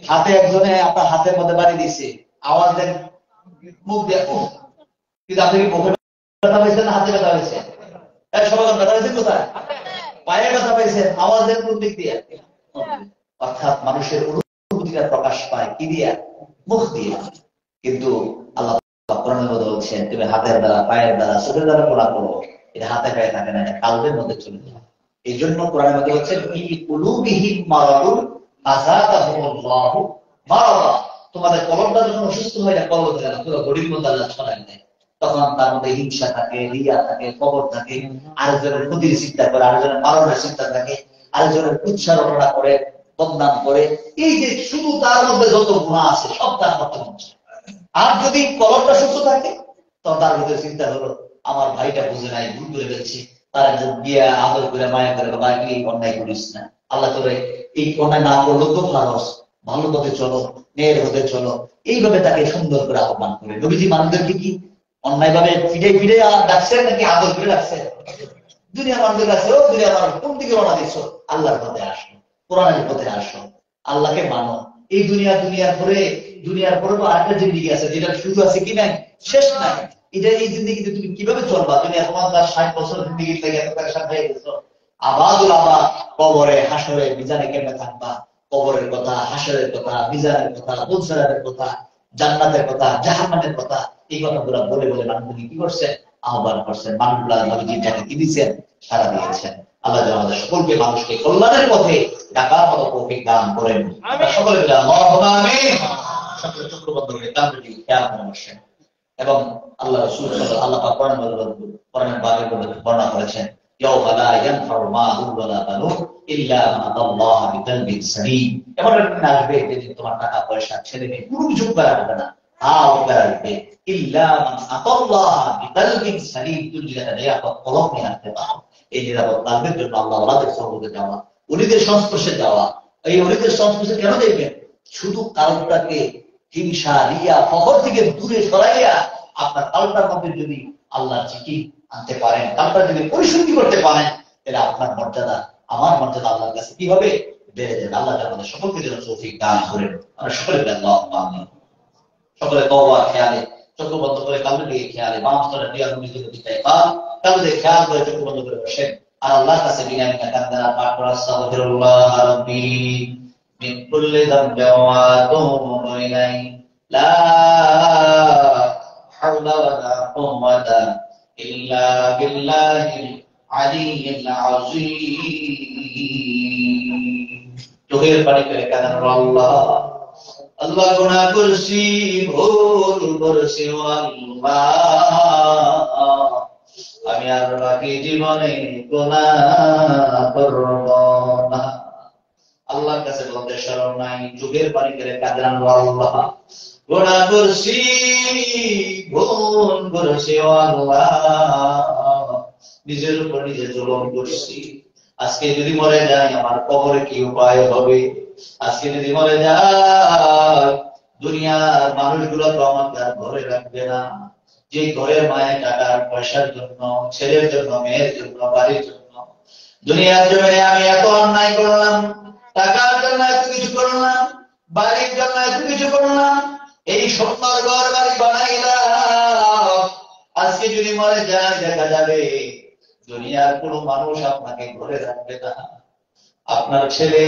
হাতে একজনে আপনার হাতের মধ্যে বাড়ি দিয়েছে, আওয়াজ দেন মুখ দিয়ে। কিন্তু আপনি কি মুখে ব্যথা পাইছেন না হাতে ব্যথা পাইছেন? সবাই ব্যথা পাইছেন কোথায়? পায়ে ব্যথা পাইছেন, আওয়াজ দেন কোন দিক দিয়ে? অর্থাৎ মানুষের অনুভূতিটা প্রকাশ পায় কি দিয়া? মুখ দিয়ে। কিন্তু আল্লাহ কোরআনের মধ্যে বলছেন তুমি হাতের দ্বারা, পায়ের দ্বারা, চোখের দ্বারা গুনাহ করো, এটা হাতে পায়ে থাকে না, এটা কালবের মধ্যে চলে যায়। এই জন্য কোরআনের মধ্যে বলছেন ফি কুলুবিহিম মারাদুন ফাযাদাহুমুল্লাহু মারাদা। তোমাদের কলবটা যখন অসুস্থ হয়ে যায়, কলব থেকে না, পুরো গরিব মধ্যে আল্লাহ ছড়ায় দেয়। তখন তার মধ্যে হিংসা থাকে, রিয়া থাকে, কবর থাকে, আরেকজনের ক্ষতির চিন্তা করে, আরেকজনের মারণের চিন্তা থাকে, আরেকজনের উচ্চারণা করে, বদনাম করে। এই যে শুধু তার মধ্যে যত গুনাহ আছে সব তার করতে হচ্ছে। আর যদি কলবটা সুস্থ থাকে, তখন তার ভিতরে চিন্তা হলো আমার ভাইটা বুঝে নাই, ভুল করে ফেলছি, তার একজন বিয়ে আদর করে মায়া করে বাবা এই অন্যায় করিস না, আল্লাহ তোরে এই অন্যায় না করলো তো ভালো পথে চলো, মেয়ের হতে চলো, এইভাবে তাকে সুন্দর করে আহ্বান করে। নবীজি মানুষদেরকে কি অন্যায় ভাবে ফিরে ফিরে ডাকছেন নাকি আদর করে ডাকছেন? দুনিয়া মানুষের কাছে, ও দুনিয়া মানুষ কোন দিকে রওনা দিচ্ছ? আল্লাহর পথে আসো, কোরআনের পথে আসো, আল্লাহকে মানো। এই দুনিয়ার পরে তো আরেকটা জিন্দিগি আছে, যেটা শুরু আছে কি নাই, শেষ নাই। এটা এই জিন্দিগিতে তুমি কিভাবে চলবা? দুনিয়া তোমার 60 বছর জিন্দিগি থেকে এত পেরেশান হয়ে গেছো, আবাদুল আবাদ কবরে হাসরে মিজানে কেমনে থাকবা? কবরের কথা, হাসরের কথা, মিজানের কথা, বুলসারের কথা, জান্নাতের কথা, জাহান্নামের কথা, এই কথাগুলো বলে বলে মানুষকে কি করছে? আহ্বান করছেন, মানুষগুলা নবীজির ডাকে কি দিয়েছেন? সাড়া দিয়েছেন। আল্লাহ যেন আমাদের সকলকে মানুষকে কল্যাণের পথে ডাকার মতো তৌফিক দান করেন। আমরা সকলে মিলে আল্লাহুম্মা আমিন। সকলে চক্ষু বন্ধ করে তাবলিগ খেয়াল করে বসেন। এবং আল্লাহ রাসূল সাল্লাল্লাহু আলাইহি ওয়াসাল্লাম কোরআনের বাণীর মধ্যে বর্ণনা করেছেন, ইয়াউমা লা ইয়ানফাউ মালুন ওয়ালা বানুন ইল্লা মান আতাল্লাহ বিকলবিন সালিম। এমন একদিন আসবে যেদিন তোমার টাকা পয়সা ছেলে মেয়ে কোনো কিছু করা হবে না, আসবে ইল্লা মান আতাল্লাহ বিকলবিন সালিম। তুমি যেটা নিরাপদ কলম নিয়ে আসতে পারো, এই নিরাপদ কলমের জন্য আল্লাহ ওয়ালাদের সহবতে যাওয়া, উনিদের সংস্পর্শে যাওয়া। এই উনিদের সংস্পর্শে কেন দেখবেন? শুধু কালটাকে হিংসা রিয়া ফখর থেকে দূরে সরাইয়া আপনার কালটার মধ্যে যদি আল্লাহ চিঠি আনতে পারেন, কালটা যদি পরিশুদ্ধি করতে পারেন, তাহলে আপনার মর্যাদা আমার মর্যাদা আল্লাহর কাছে কি হবে? বেড়ে যাবে। আল্লাহ আমাদের সকলকে যেন তৌফিক দান করেন। আমরা সকলে আমিন। সকলে তওবা খেয়ালে চোখ বন্ধ করে কালবে দিয়ে খেয়ালে বাম স্তরে রিয়ার নিজের দিকে কালবে দিয়ে খেয়াল করে চোখ বন্ধ করে বসেন আর আল্লাহর কাছে বিনয় কান্দারা পাঠ করা আস্তাগফিরুল্লাহ রাব্বি মিন কুল্লি যামবিন ওয়া আতুবু ইলাইহি লা হাওলা ওয়ালা কুওয়াতা ইল্লা বিল্লাহিল আলিয়্যিল আযীম। চোখের পানি ফেলে কাঁদেন আল্লাহ, আল্লাহ গুনাহ করছি, ভুল করছি আল্লাহ, আমি আর বাকি জীবনে গুনাহ করব না। আল্লাহর কাছে বলতে শরম নাই, চোখের পানি ফেলে কাঁদেন আল্লাহ, গুনাহ করছি, ভুল করছি আল্লাহ, নিজের উপর নিজে জুলুম করছি। আজকে যদি মরে যাই আমার কবরে কি উপায় হবে? আজকে যদি মরে যায় দুনিয়ার মানুষগুলো তো আমাকে ঘরে রাখবে না। যে ঘরের মায়ের টাকার পয়সার জন্য, ছেলের জন্য, মেয়ের জন্য, বাড়ির জন্য, দুনিয়ার জন্য আমি এত অন্যায় করলাম, টাকার জন্য এত কিছু করলাম, বাড়ির জন্য এত কিছু করলাম, এই সুন্দর ঘর বাড়ি বানাইলাম, আজকে যদি মরে যায় দেখা যাবে দুনিয়ার কোন মানুষ আপনাকে ঘরে রাখবে না। আপনার ছেলে,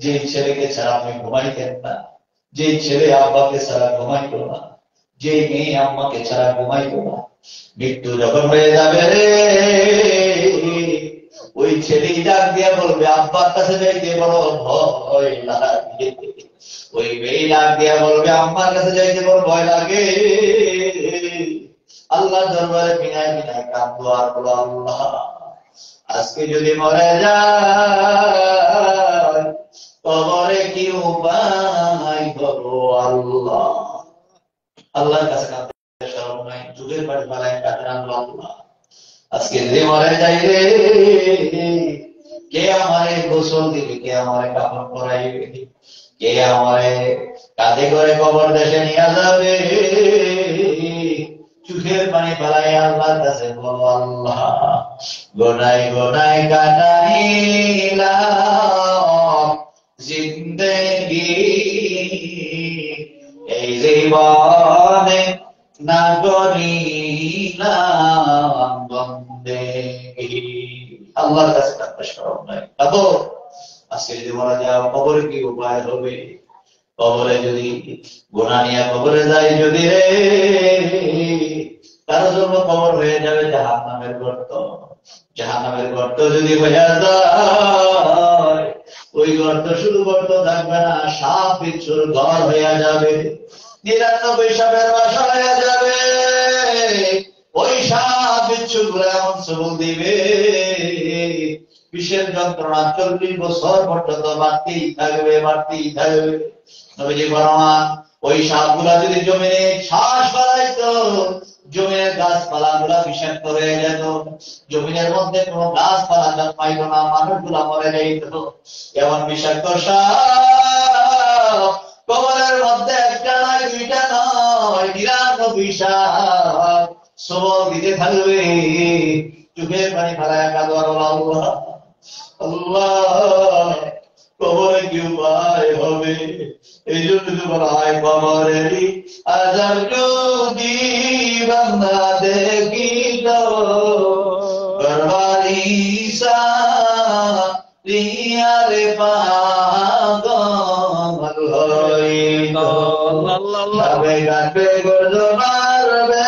যে ছেলেকে ছাড়া আপনি ঘুমাইতেন না, যে ছেলে আব্বাকে ছাড়া ঘুমাইত না, যে মেয়ে আম্মাকে ছাড়া ঘুমাইত না, মৃত্যু যখন হয়ে যাবে রে, ওই ছেলেই ডাক দিয়া বলবে আব্বার কাছে যাইতে বড় ভয় লাগে, ওই মেয়ে ডাক দিয়া বলবে আম্মার কাছে যাইতে বড় ভয় লাগে। আল্লাহ দরবারে বিনায় বিনায় কাঁদবো আর বলো আল্লাহ, আজকে যদি মরে যায় কবরে কি উপায় করো আল্লাহ। আল্লাহর কাছে কাঁদতে শরম নাই, যুগের পানি বানায় কাঁদেন আল্লাহ, আজকে যদি মরে যাই রে, কে আমারে গোসল দিবে, কে আমারে কাপড় পরাইবে, কে আমারে কাঁধে করে কবর দেশে নিয়ে যাবে? চোখের পানি ফেলাই আল্লাহর কাছে বলো আল্লাহ, গোনাই গোনাই কাটাইলাম জিন্দেগি, এই জীবনে না করিলাম বন্দেগি। আল্লাহর কাছে কাঁদতে শরম নাই, কাঁদো। আজকে যদি মারা যাও কবরে কি উপায় হবে? কবরে যদি গুনাহ নিয়ে কবরে যাই যদি রে, কারো জন্য কবর হয়ে যাবে জাহান্নামের গর্ত। জাহান্নামের গর্ত যদি হয়ে যায়, ওই গর্ত শুধু গর্ত থাকবে না, সাপ বিচ্ছুর ঘর হয়ে যাবে, 99 সাপের বাসা হয়ে যাবে। ওই সাপ বিচ্ছু গুলো এমন সবল দিবে, বিষের যন্ত্রণা 40 বছর পর্যন্ত বাড়তেই থাকবে, বাড়তেই থাকবে। নবীজি ফরমান, ওই সাপগুলা যদি জমিনে শ্বাস বাড়াইতো, জমিনের গাছপালা গুলা বিষাক্ত হয়ে যেত, জমিনের মধ্যে কোনো গাছপালা জন্মাইত না, মানুষগুলা মরে যাইত। এমন বিষাক্ত সাপ কবরের মধ্যে একটা নয়, দুইটা নয়, 99 সাপ সবল দিতে থাকবে। চোখের পানি ফেলায় কাঁদো আল্লাহ, আল্লাহ কবরে কি উপায় হবে? এই জন্য বলা হয় কবরেরই আযাব যদি বান্দা দেখিত, গরবারিসা রিয়ারে পাগল হইত, সবে গানবে গর্জ মারবে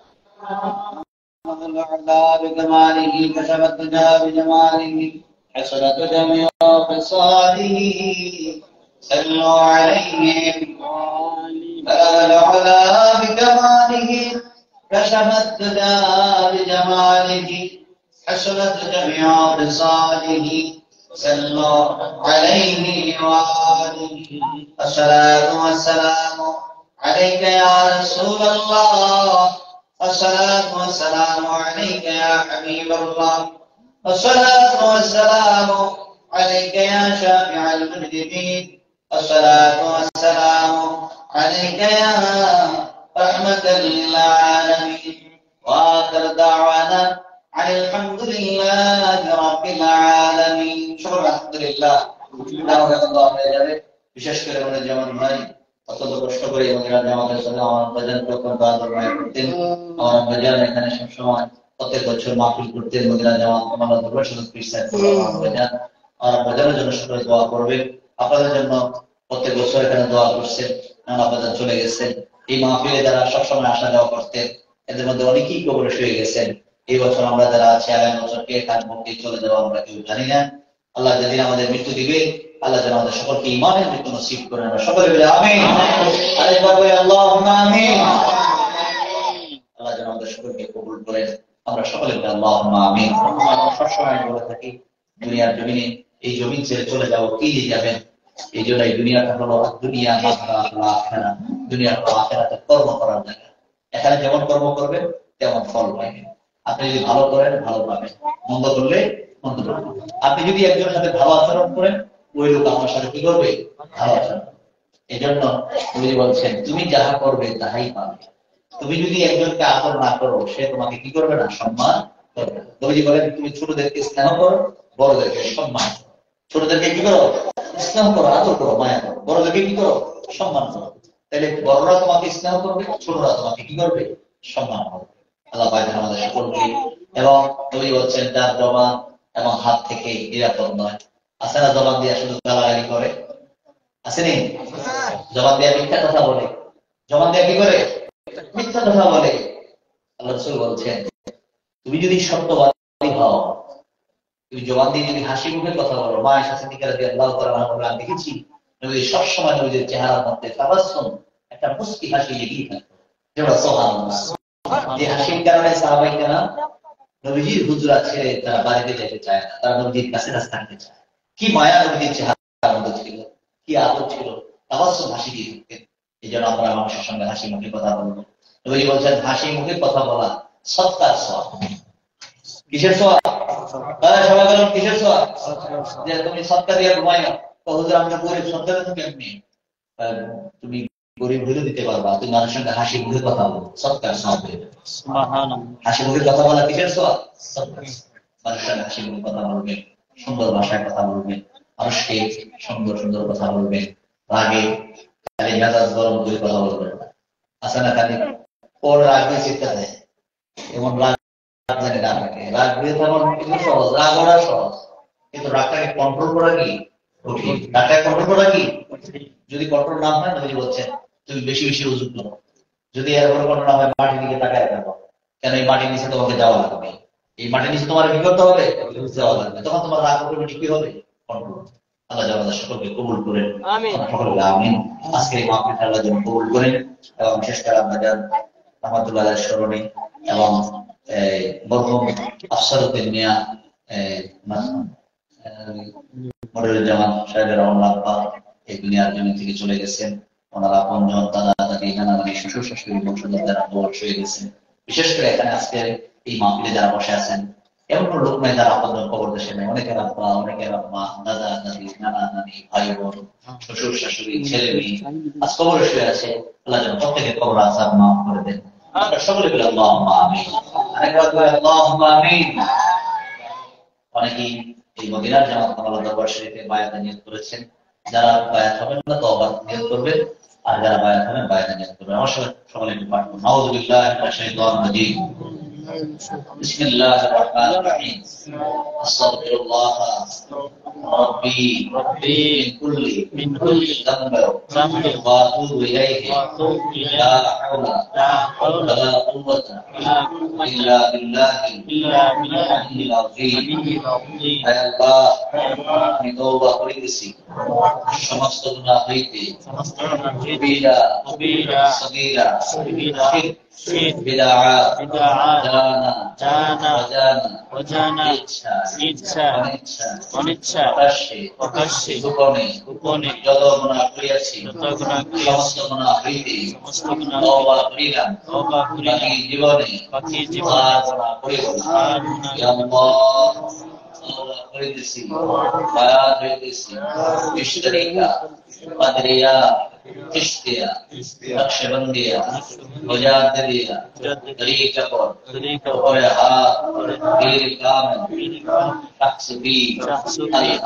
الأعلى بكماله كشف الدجى بجماله حسنت جميع خصاله صلوا عليه الأعلى بكماله كشف الدجى بجماله حسنت جميع خصاله صلوا عليه وآله الصلاة والسلام عليك يا رسول الله الصلاة والسلام عليك يا حبيب الله الصلاة والسلام عليك يا شافع المذنبين الصلاة والسلام عليك يا رحمة للعالمين وآخر دعوانا عن الحمد لله رب العالمين شكرا الحمد لله বিশেষ করে আমাদের যেমন ভাই অত্যন্ত কষ্ট করে এবং আমাদের সাথে আমার বাজার অত্যন্ত আদর মায়া করতেন আমার বাজার এখানে সবসময় প্রত্যেক বছর মাহফিল করতেন মদিনা জামাত আমার দরবার শুধু পিছায় আমার বাজারের জন্য সকলে দোয়া করবে আপনাদের জন্য প্রত্যেক বছর এখানে দোয়া করছেন নানা বাজার চলে গেছেন এই মাহফিলে যারা সবসময় আসা যাওয়া করতেন এদের মধ্যে অনেকেই কবরে শুয়ে গেছেন এই বছর আমরা যারা আছি আগামী বছর কে কার মুক্তি চলে যাবো আমরা কেউ জানি না আল্লাহ যেদিন আমাদের মৃত্যু দিবে আল্লাহ যেন আমাদের সকলকে ইমানের মৃত্যু নসিব করে আমরা সকলে বলে আমিন আরেকবার বলে আল্লাহুম্মা আমিন আল্লাহ যেন আমাদের সকলকে কবুল করেন আমরা সকলে বলে আল্লাহুম্মা আমিন আমরা সবসময় বলে থাকি দুনিয়ার জমিনে এই জমিন ছেড়ে চলে যাবো কি দিয়ে যাবেন এই জন্য এই দুনিয়াটা হলো দুনিয়া আখিরা দুনিয়ার আখিরাতে কর্ম করার জায়গা এখানে যেমন কর্ম করবেন তেমন ফল পাবেন আপনি যদি ভালো করেন ভালো পাবেন মন্দ করলে মন্দ পাবেন আপনি যদি একজনের সাথে ভালো আচরণ করেন ওই লোক আমার সাথে কি করবে ভালো আচরণ এই জন্য তুমি বলছেন তুমি যাহা করবে তাহাই পাবে তুমি যদি একজনকে আদর না করো সে তোমাকে কি করবে না সম্মান করবে না তুমি বলেন তুমি ছোটদেরকে স্নেহ করো বড়দেরকে সম্মান করো ছোটদেরকে কি করো স্নেহ করো আদর করো মায়া করো বড়দেরকে কি করো সম্মান করো তাহলে বড়রা তোমাকে স্নেহ করবে ছোটরা তোমাকে কি করবে সম্মান করবে আল্লাহ পাক আমাদের সকলকে এবং তুমি বলছেন তার জবান এবং হাত থেকে নিরাপদ নয় আছে না জবান দিয়ে শুধু গালাগালি করে আসেনি জবান দিয়ে মিথ্যা কথা বলে জবান দিয়ে কি করে মিথ্যা কথা বলে আল্লাহ রাসূল বলছেন তুমি যদি সত্যবাদী হও তুমি জবান দিয়ে যদি হাসি মুখে কথা বলো মা আয়েশা সিদ্দিকা রাদিয়াল্লাহু তাআলা আনহা দেখেছি নবী সবসময় নবীর চেহারার মধ্যে তাবাসসুম একটা মুস্কি হাসি লেগেই থাকতো যেটা সুবহানাল্লাহ যে হাসির কারণে সাহাবায়ে কেরাম নবীজির হুজরা ছেড়ে তারা বাড়িতে যেতে চায় না তারা নবীজির কাছে থাকতে চায় কি মায়া নবীজির চেহারার মধ্যে ছিল কি আদর ছিল তাবাসসুম হাসি দিয়ে থাকতেন এই জন্য আমরা মানুষের সঙ্গে হাসি মুখে কথা বলবো নবীজি বলছেন হাসি মুখে কথা বলা সৎকার সওয়াব কিসের সওয়াব সবাই বলুন কিসের সওয়াব যে তুমি সৎকার দিয়ে ঘুমাইও হুজুর আমরা গরিব সৎকার তো কেমনি তুমি গরিব হলে দিতে পারবা তুমি মানুষের সঙ্গে হাসি মুখে কথা বলো সৎকার সওয়াব সুবহানাল্লাহ হাসি মুখে কথা বলা কিসের সওয়াব মানুষের সঙ্গে হাসি মুখে কথা বলবে সুন্দর ভাষায় কথা বলবে মানুষকে সুন্দর সুন্দর কথা বলবে রাগে খালি মেজাজ গরম করে কথা বলবে আসে না খালি ওর রাগে চিন্তা দেয় এমন রাগ জানি না থাকে রাগ দিয়ে তেমন কিছু সহজ রাগ ওরা সহজ কিন্তু রাগটাকে কন্ট্রোল করা কি কঠিন রাগটাকে কন্ট্রোল করা কি যদি কন্ট্রোল না হয় নবী বলছেন তুমি বেশি বেশি ওযু করো যদি এরপর কন্ট্রোল না হয় মাটির দিকে তাকায় থাকো কেন এই মাটির নিচে তোমাকে যাওয়া লাগবে এই মাটির নিচে তোমার কি করতে হবে যাওয়া লাগবে তখন তোমার রাগ অটোমেটিক কি হবে কন্ট্রোল আল্লাহ আমাদের সকলকে কবুল করেন আমিন সকলকে আমিন আজকে এই মাহফিলটা আল্লাহ যেন কবুল করেন এবং বিশেষ করে আপনাদের রাহমাতুল্লাহ আলাইহির স্মরণে এবং মরহুম আফসারউদ্দিন মিয়া মনিরুল জামান সাহেবের রহমাতুল্লাহ এই দুনিয়ার জমি থেকে চলে গেছেন ওনারা আপনজন দাদা দাদি নানা নানি শ্বশুর শাশুড়ি বংশধর যারা বয়স হয়ে গেছেন বিশেষ করে এখানে আজকে এই মাহফিলে যারা বসে আছেন এমন কোন লোক নাই যারা আপনজন কবর দেশে নেই অনেকের আব্বা অনেকের আম্মা দাদা দাদি নানা নানি ভাই বোন শ্বশুর শাশুড়ি ছেলে মেয়ে আজ কবরে শুয়ে আছে আল্লাহ যেন প্রত্যেকের কবর আযাব মাফ করে দেন আমরা সকলে বলি আল্লাহুম্মা আমিন আরেকবার বলি আল্লাহুম্মা আমিন অনেকেই এই মদিনার জামাত কামাল দরবার শরীফে বায়াত নিয়ত করেছেন যারা বায়াত হবেন না তওবা নিয়ত করবেন আর যারা বায়াত হবেন বায়াত নিয়ত করবেন আমার সকলে একটু পাঠ করুন আউযু বিল্লাহি মিনাশ শাইতানির রাজীম বিসমিল্লাহির রহমানির রহিম আস্তাগফিরুল্লাহ ربي من كل ذنب وأتوب إليه لا حول ولا قوة إلا بالله العلي العظيم হে আল্লাহ আমি তওবা করিতেছি সমস্ত গুনাহ হইতে কবিরা সগীরা শিরক বিদআত জানা ওয়াজানা ইচ্ছা অনিচ্ছা প্রকাশ্যে গোপনে যত গুনাহ করিয়াছি সমস্ত গুনাহ হইতে তওবা করিলাম বাকি জীবনে আর গুনাহ করিব না ইয়া আল্লাহ করিতেছি বায়াত হইতেছি ইশতারিকা কাদরিয়া চিশতিয়া নকশবন্দিয়া মুজাদ্দিদিয়া তরিকা পর ওরে হাত পীর কামেল শাখসুবি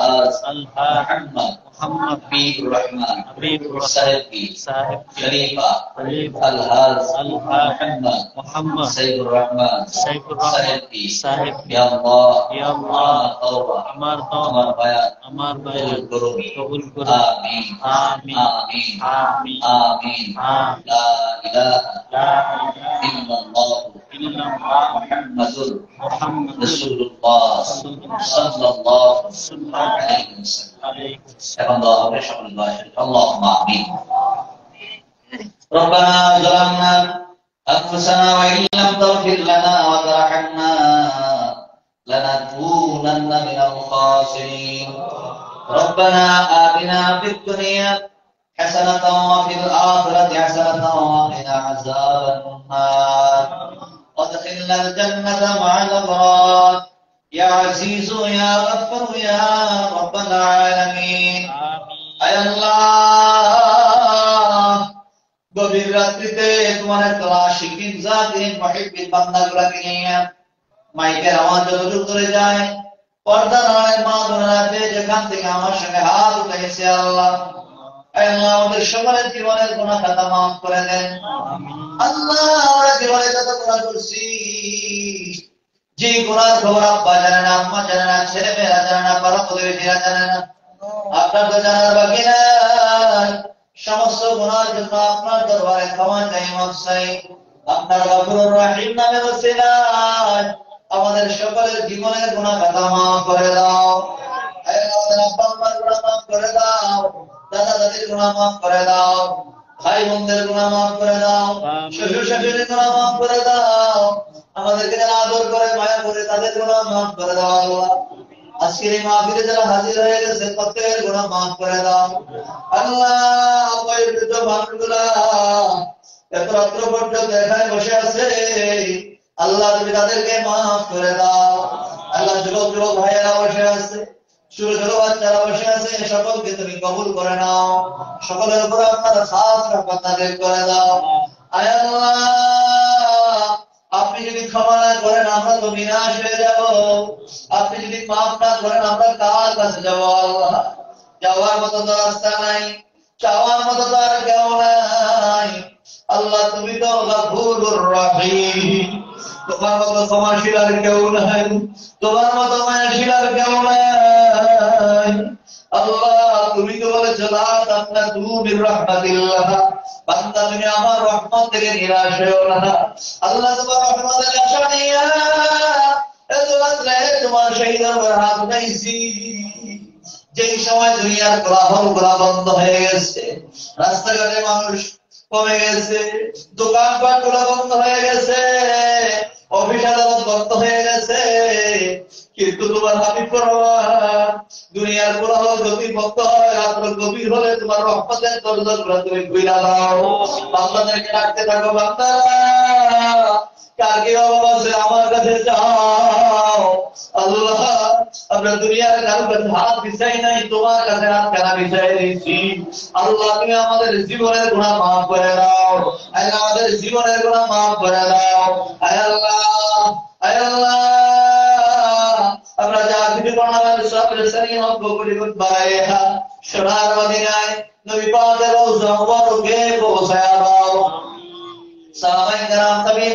আলহাজ মোহাম্মদ হাবিবুর রহমান সাহেবী খলিফা আলহাজ মোহাম্মদ সাইফুর রহমান সাহেবী ইয়া আল্লাহ আমার তওবা আমার বায়াত কবুল করুন আমিন আমিন আমিন আমিন লা ইলাহা ইল্লাল্লাহ মুহাম্মাদুর রাসূলুল্লাহ সাল্লাল্লাহু আলাইহি ওয়াসাল্লাম এখন দোয়া হবে সকলে দোয়া করি আল্লাহুম্মা আমিন ربنا ظلمنا أنفسنا وإن لم تغفر لنا وترحمنا لنكونن من الخاسرين ربنا آتنا في الدنيا حسنة وفي الآخرة حسنة وقنا عذاب النار وادخلنا الجنة مع الأبرار يا عزيز يا غفور يا رب العالمين أي الله গভীর রাত্রিতে তোমার তলাশিকিন জাকিরিন মুহিব্বিন বান্দাগুলোকে নিয়ে মাইকের আওয়াজ যতদূর করে যায় পর্দা নয় মা বোনেরা যেখান থেকে আমার সঙ্গে হাত উঠেছে আল্লাহ আল্লাহ আমাদের সকলের জীবনের গুনাহ খাতা মাফ করে দেন আল্লাহ আমরা জীবনে যত গুনাহ করছি যে গুনার খবর আব্বা জানে না আম্মা জানে না ছেলে মেয়েরা জানে না পাড়া প্রতিবেশীরা জানে না আপনার তো জানার বাকি নাই সমস্ত গুনার জন্য আপনার দরবারে ক্ষমা চাই মাফ চাই আপনার গফুরুর রহিম নামে ওসিলায় আমাদের সকলের জীবনের গুনাহ খাতা মাফ করে দাও আমাদের আব্বা আম্মার গুনাহ মাফ করে দাও দাদা দাদির গুনাহ মাফ করে দাও ভাই বোনদের গুনাহ মাফ করে দাও শ্বশুর শাশুড়ির গুনাহ মাফ করে দাও আমাদেরকে যারা আদর করে মায়া করে তাদের গুনাহ মাফ করে দাও আল্লাহ আজকের এই মাহফিলে যারা হাজির হয়ে গেছে প্রত্যেকের গুনাহ মাফ করে দাও আল্লাহ অবৈধ মানুষগুলা এত রাত্র পর্যন্ত এখানে বসে আছে আল্লাহ তুমি তাদেরকে মাফ করে দাও আল্লাহ যুবক যুবক ভাইয়েরা বসে আছে ছোট ছোট বাচ্চারা বসে আছে সকলকে তুমি কবুল করে নাও সকলের উপর আপনার খাস রহমত নাযিল করে দাও আয় আল্লাহ আপনি যদি ক্ষমা না করেন আমরা তো বিনাশ হয়ে যাব আপনি যদি মাফ না করেন আমরা কার কাছে যাব আল্লাহ যাওয়ার মতো তো রাস্তা নাই চাওয়ার মতো তো আর কেউ নাই আল্লাহ তুমি তো গফুরুর রহিম তোমার মতো ক্ষমাশীল আর কেউ নাই তোমার মতো মায়াশীল আর কেউ নাই আল্লাহ তুমি তো বলেছো লা তাকনাতু মির রাহমাতিল্লাহ বান্দা তুমি আমার রহমত থেকে নিরাশ হও না আল্লাহ তোমার রহমতের আশা নিয়ে এত রাতে তোমার সেই দরবারে হাত উঠাইছি যেই সময় দুনিয়ার কোলাহল বন্ধ হয়ে গেছে রাস্তাঘাটে মানুষ কমে গেছে দোকানপাট গুলো বন্ধ হয়ে গেছে অফিস আদালত বন্ধ হয়ে গেছে কিন্তু তোমার হাবিব ফরমান দুনিয়ার কোলাহল যদি বন্ধ হয় রাত্র গভীর হলে তোমার রহমতের দরজাগুলো তুমি খুইলা দাও বান্দাদেরকে ডাকতে থাকো বান্দারা কার কি অভাব আছে আমার কাছে যাও আল্লাহ আমরা দুনিয়ার কারো কাছে হাত বিছাই নাই তোমার কাছে হাত কেনা বিছাই দিয়েছি আল্লাহ তুমি আমাদের জীবনের গুনাহ মাফ করে দাও আল্লাহ আমাদের জীবনের গুনাহ মাফ করে দাও আল্লাহ আমরা যা কিছু বানাবার সব রেসানি হক কবুল বারাইহা সোনার মদিনায় নবী পাকের রওজা মুবারকে পৌঁছায়া দাও সাহাবায়ে কেরাম তাবিঈন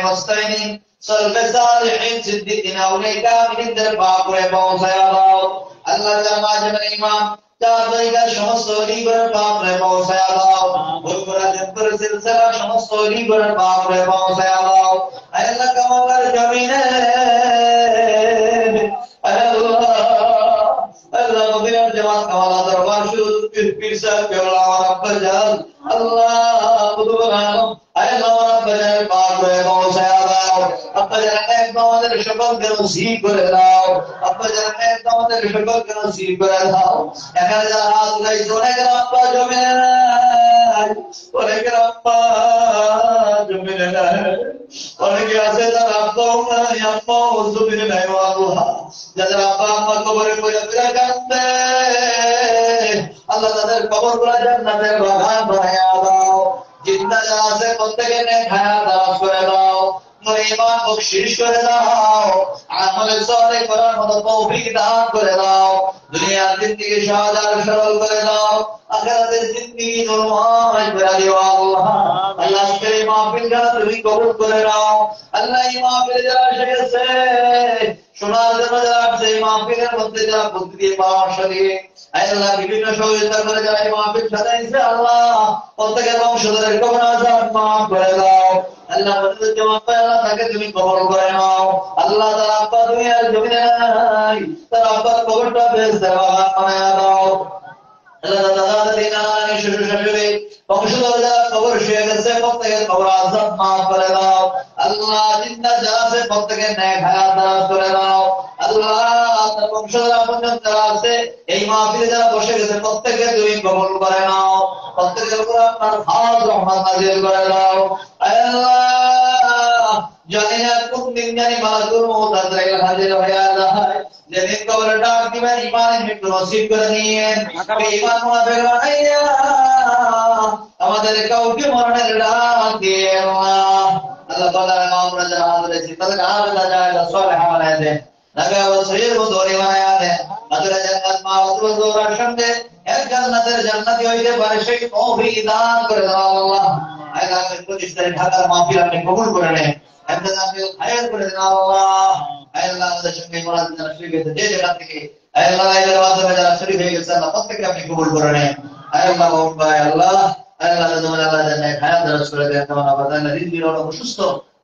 মুস্তাহিদিন সলফে সালিহিন সিদ্দিকিন আউলিয়া কামিলদের পাক করে পৌঁছায়া দাও আল্লাহ জামাতের ইমাম চার জায়গার সমস্ত লিগরের পাপরে পৌঁছায় দাও বৈকুরাজের করে সিলসিলা সমস্ত লিগরের পাপরে পৌঁছায় দাও আল্লাহ কামালের জমিনে আল্লাহ নবীর জামাত কামালা দরবার শুরু পীর সাহেব কেবলা রাব্বা জাল আল্লাহ কুতুবুল আলম আল্লাহ রাব্বা জাল পাপরে পৌঁছায় দাও আব্বা জান একদম আমাদের সকলকে নসিব করে দাও আব্বা জান একদম আমাদের সকলকে নসিব করে দাও এখানে যারা হাত উঠাইছে অনেকের আব্বা জমিনে নাই অনেকের আব্বা জমিনে নাই অনেকে আছে যার আব্বাও নাই আম্মাও জমিনে নাই আল্লাহ যাদের আব্বা আম্মা কবরে পড়ে পড়ে কাঁদবে আল্লাহ তাদের কবর গুলা জান্নাতের বাগান বানায়া দাও জিন্দা যারা আছে প্রত্যেকে নেক হায়াত দারাজ করে দাও ঈমান বখশিশ করে দাও আমল সালেহ করার মতো তৌফিক দান করে দাও দুনিয়ার জিন্দেগি সহজ আর সরল করে দাও আখিরাতের জিন্দেগি নূরময় করে দিও আল্লাহ আল্লাহ আজকের এই মাহফিলটা তুমি কবুল করে নাও আল্লাহ এই মাহফিলে যারা এসেছে শোনার জন্য যারা আসছে এই মাহফিলের মধ্যে যারা বুদ্ধি দিয়ে পরামর্শ দিয়ে আল্লাহ বিভিন্ন সহযোগিতা করে যারা এই মাহফিল সাজাইছে আল্লাহ প্রত্যেকের বংশধরের কবর আযাব মাফ করে দাও আল্লাহ আমাদের জবাব পায় আল্লাহ তাকে তুমি কবর করে নাও আল্লাহ তার আব্বা দুনিয়ার জমিনে নাই তার আব্বার কবরটা বেহেশতের বাগান বানায়া দাও আল্লাহ দাদা দিনা নানি শ্বশুর শাশুড়ি বংশধর যারা কবর শুয়ে গেছে প্রত্যেকের কবর আযাব মাফ করে দাও আল্লাহ জিন্দা যারা আছে প্রত্যেকের নেক হায়াত দারাজ করে দাও আল্লাহ তার বংশধর আপনজন যারা আছে এই মাহফিলে যারা বসে গেছে প্রত্যেকে তুমি কবুল করে নাও প্রত্যেকের উপর আপনার খাস রহমত নাযিল করে দাও আল্লাহ জানি না কোন দিন জানি মালাকুল মউত হাজির হয়ে যায় যেদিন কবরে ডাক দিবেন ঈমানের মৃত্যু নসিব করে নিয়েন ঈমান মুনাফিক বানাইয়া আমাদের কাউকে মরণের ডাক দিয়ে আল্লাহ তাআলা আমরা যারা হাজির তাদের আলাদা জায়গা সালেহা বানায় দেন নবী ওসির বদরি বানায় দেন আদরে জান্নাত মাওয়াতুল দৌরার সঙ্গে এক জান্নাতের জান্নাতি হইতে পারে সেই তৌফিক দান করে দাও আল্লাহ আল্লাহ আমাদের প্রতিষ্ঠানে ঢাকার মাহফিল আপনি কবুল করে নেন আপনি আমাদের খায়ের করে দেন আল্লাহ আল্লাহ আমাদের সঙ্গে মোনাজাত যারা শরীক হয়েছে যে জায়গা থেকে আল্লাহ এর মাধ্যমে যারা শরীক হয়ে গেছে আল্লাহ প্রত্যেককে আপনি কবুল করে নেন আল্লাহ আল্লাহ আল্লাহ তোমার আল্লাহ জান্নাত হায়াত দারাজ করে দেন তোমার আবাদান রিজির অনেক অসুস্থ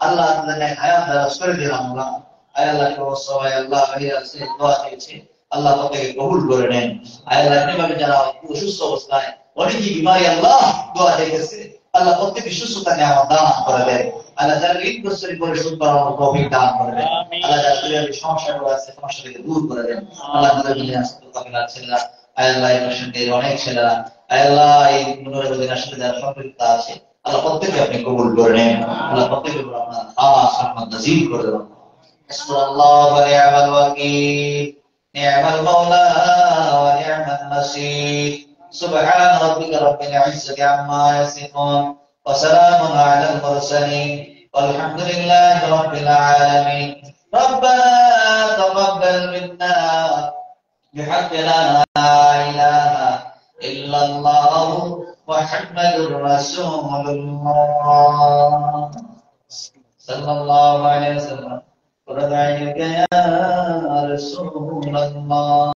আল্লাহ জান্নাত হায়াত দারাজ করে দেন আল্লাহ আল্লাহ সবাই আল্লাহ ভাইয়া সে দোয়া দিয়েছে আল্লাহ প্রত্যেককে কবুল করে নেন আল্লাহ এভাবে যারা অসুস্থ অবস্থায় অনেকই বিমারি আল্লাহ দোয়া দিয়েছে আল্লাহ প্রত্যেককে সুস্থতা নিয়ামত দান করে দেন আল্লাহ যারা ঈদ বছরে পরিশোধ করার মতো তৌফিক দান করে দেন আল্লাহ যারা শরীরের সমস্যাগুলো আছে সমস্যাগুলো দূর করে দেন আল্লাহ আমাদের দুনিয়া আসতে কামিলা ছেলেরা আল্লাহ এই মসজিদে অনেক ছেলেরা আল্লাহ এই মনোরঞ্জন আসলে যারা সম্পৃক্ত আছে আল্লাহ প্রত্যেককে আপনি কবুল করে নেন আল্লাহ প্রত্যেকের উপর আপনার খাস রহমত নাযিল করে দেন হাসবুনাল্লাহু ওয়া নি'মাল ওয়াকিল নি'মাল মাওলা ওয়া নি'মান নাসীর সুবহান রাব্বিকা রাব্বিল ইজ্জাতি আম্মা ইয়াসিফুন ওয়া সালামুন আলাল মুরসালিন ওয়ালহামদুলিল্লাহি রাব্বিল আলামিন ربنا تقبل منا بحق لا إله إلا الله محمد رسول الله صلى الله عليه وسلم ورضعك يا رسول الله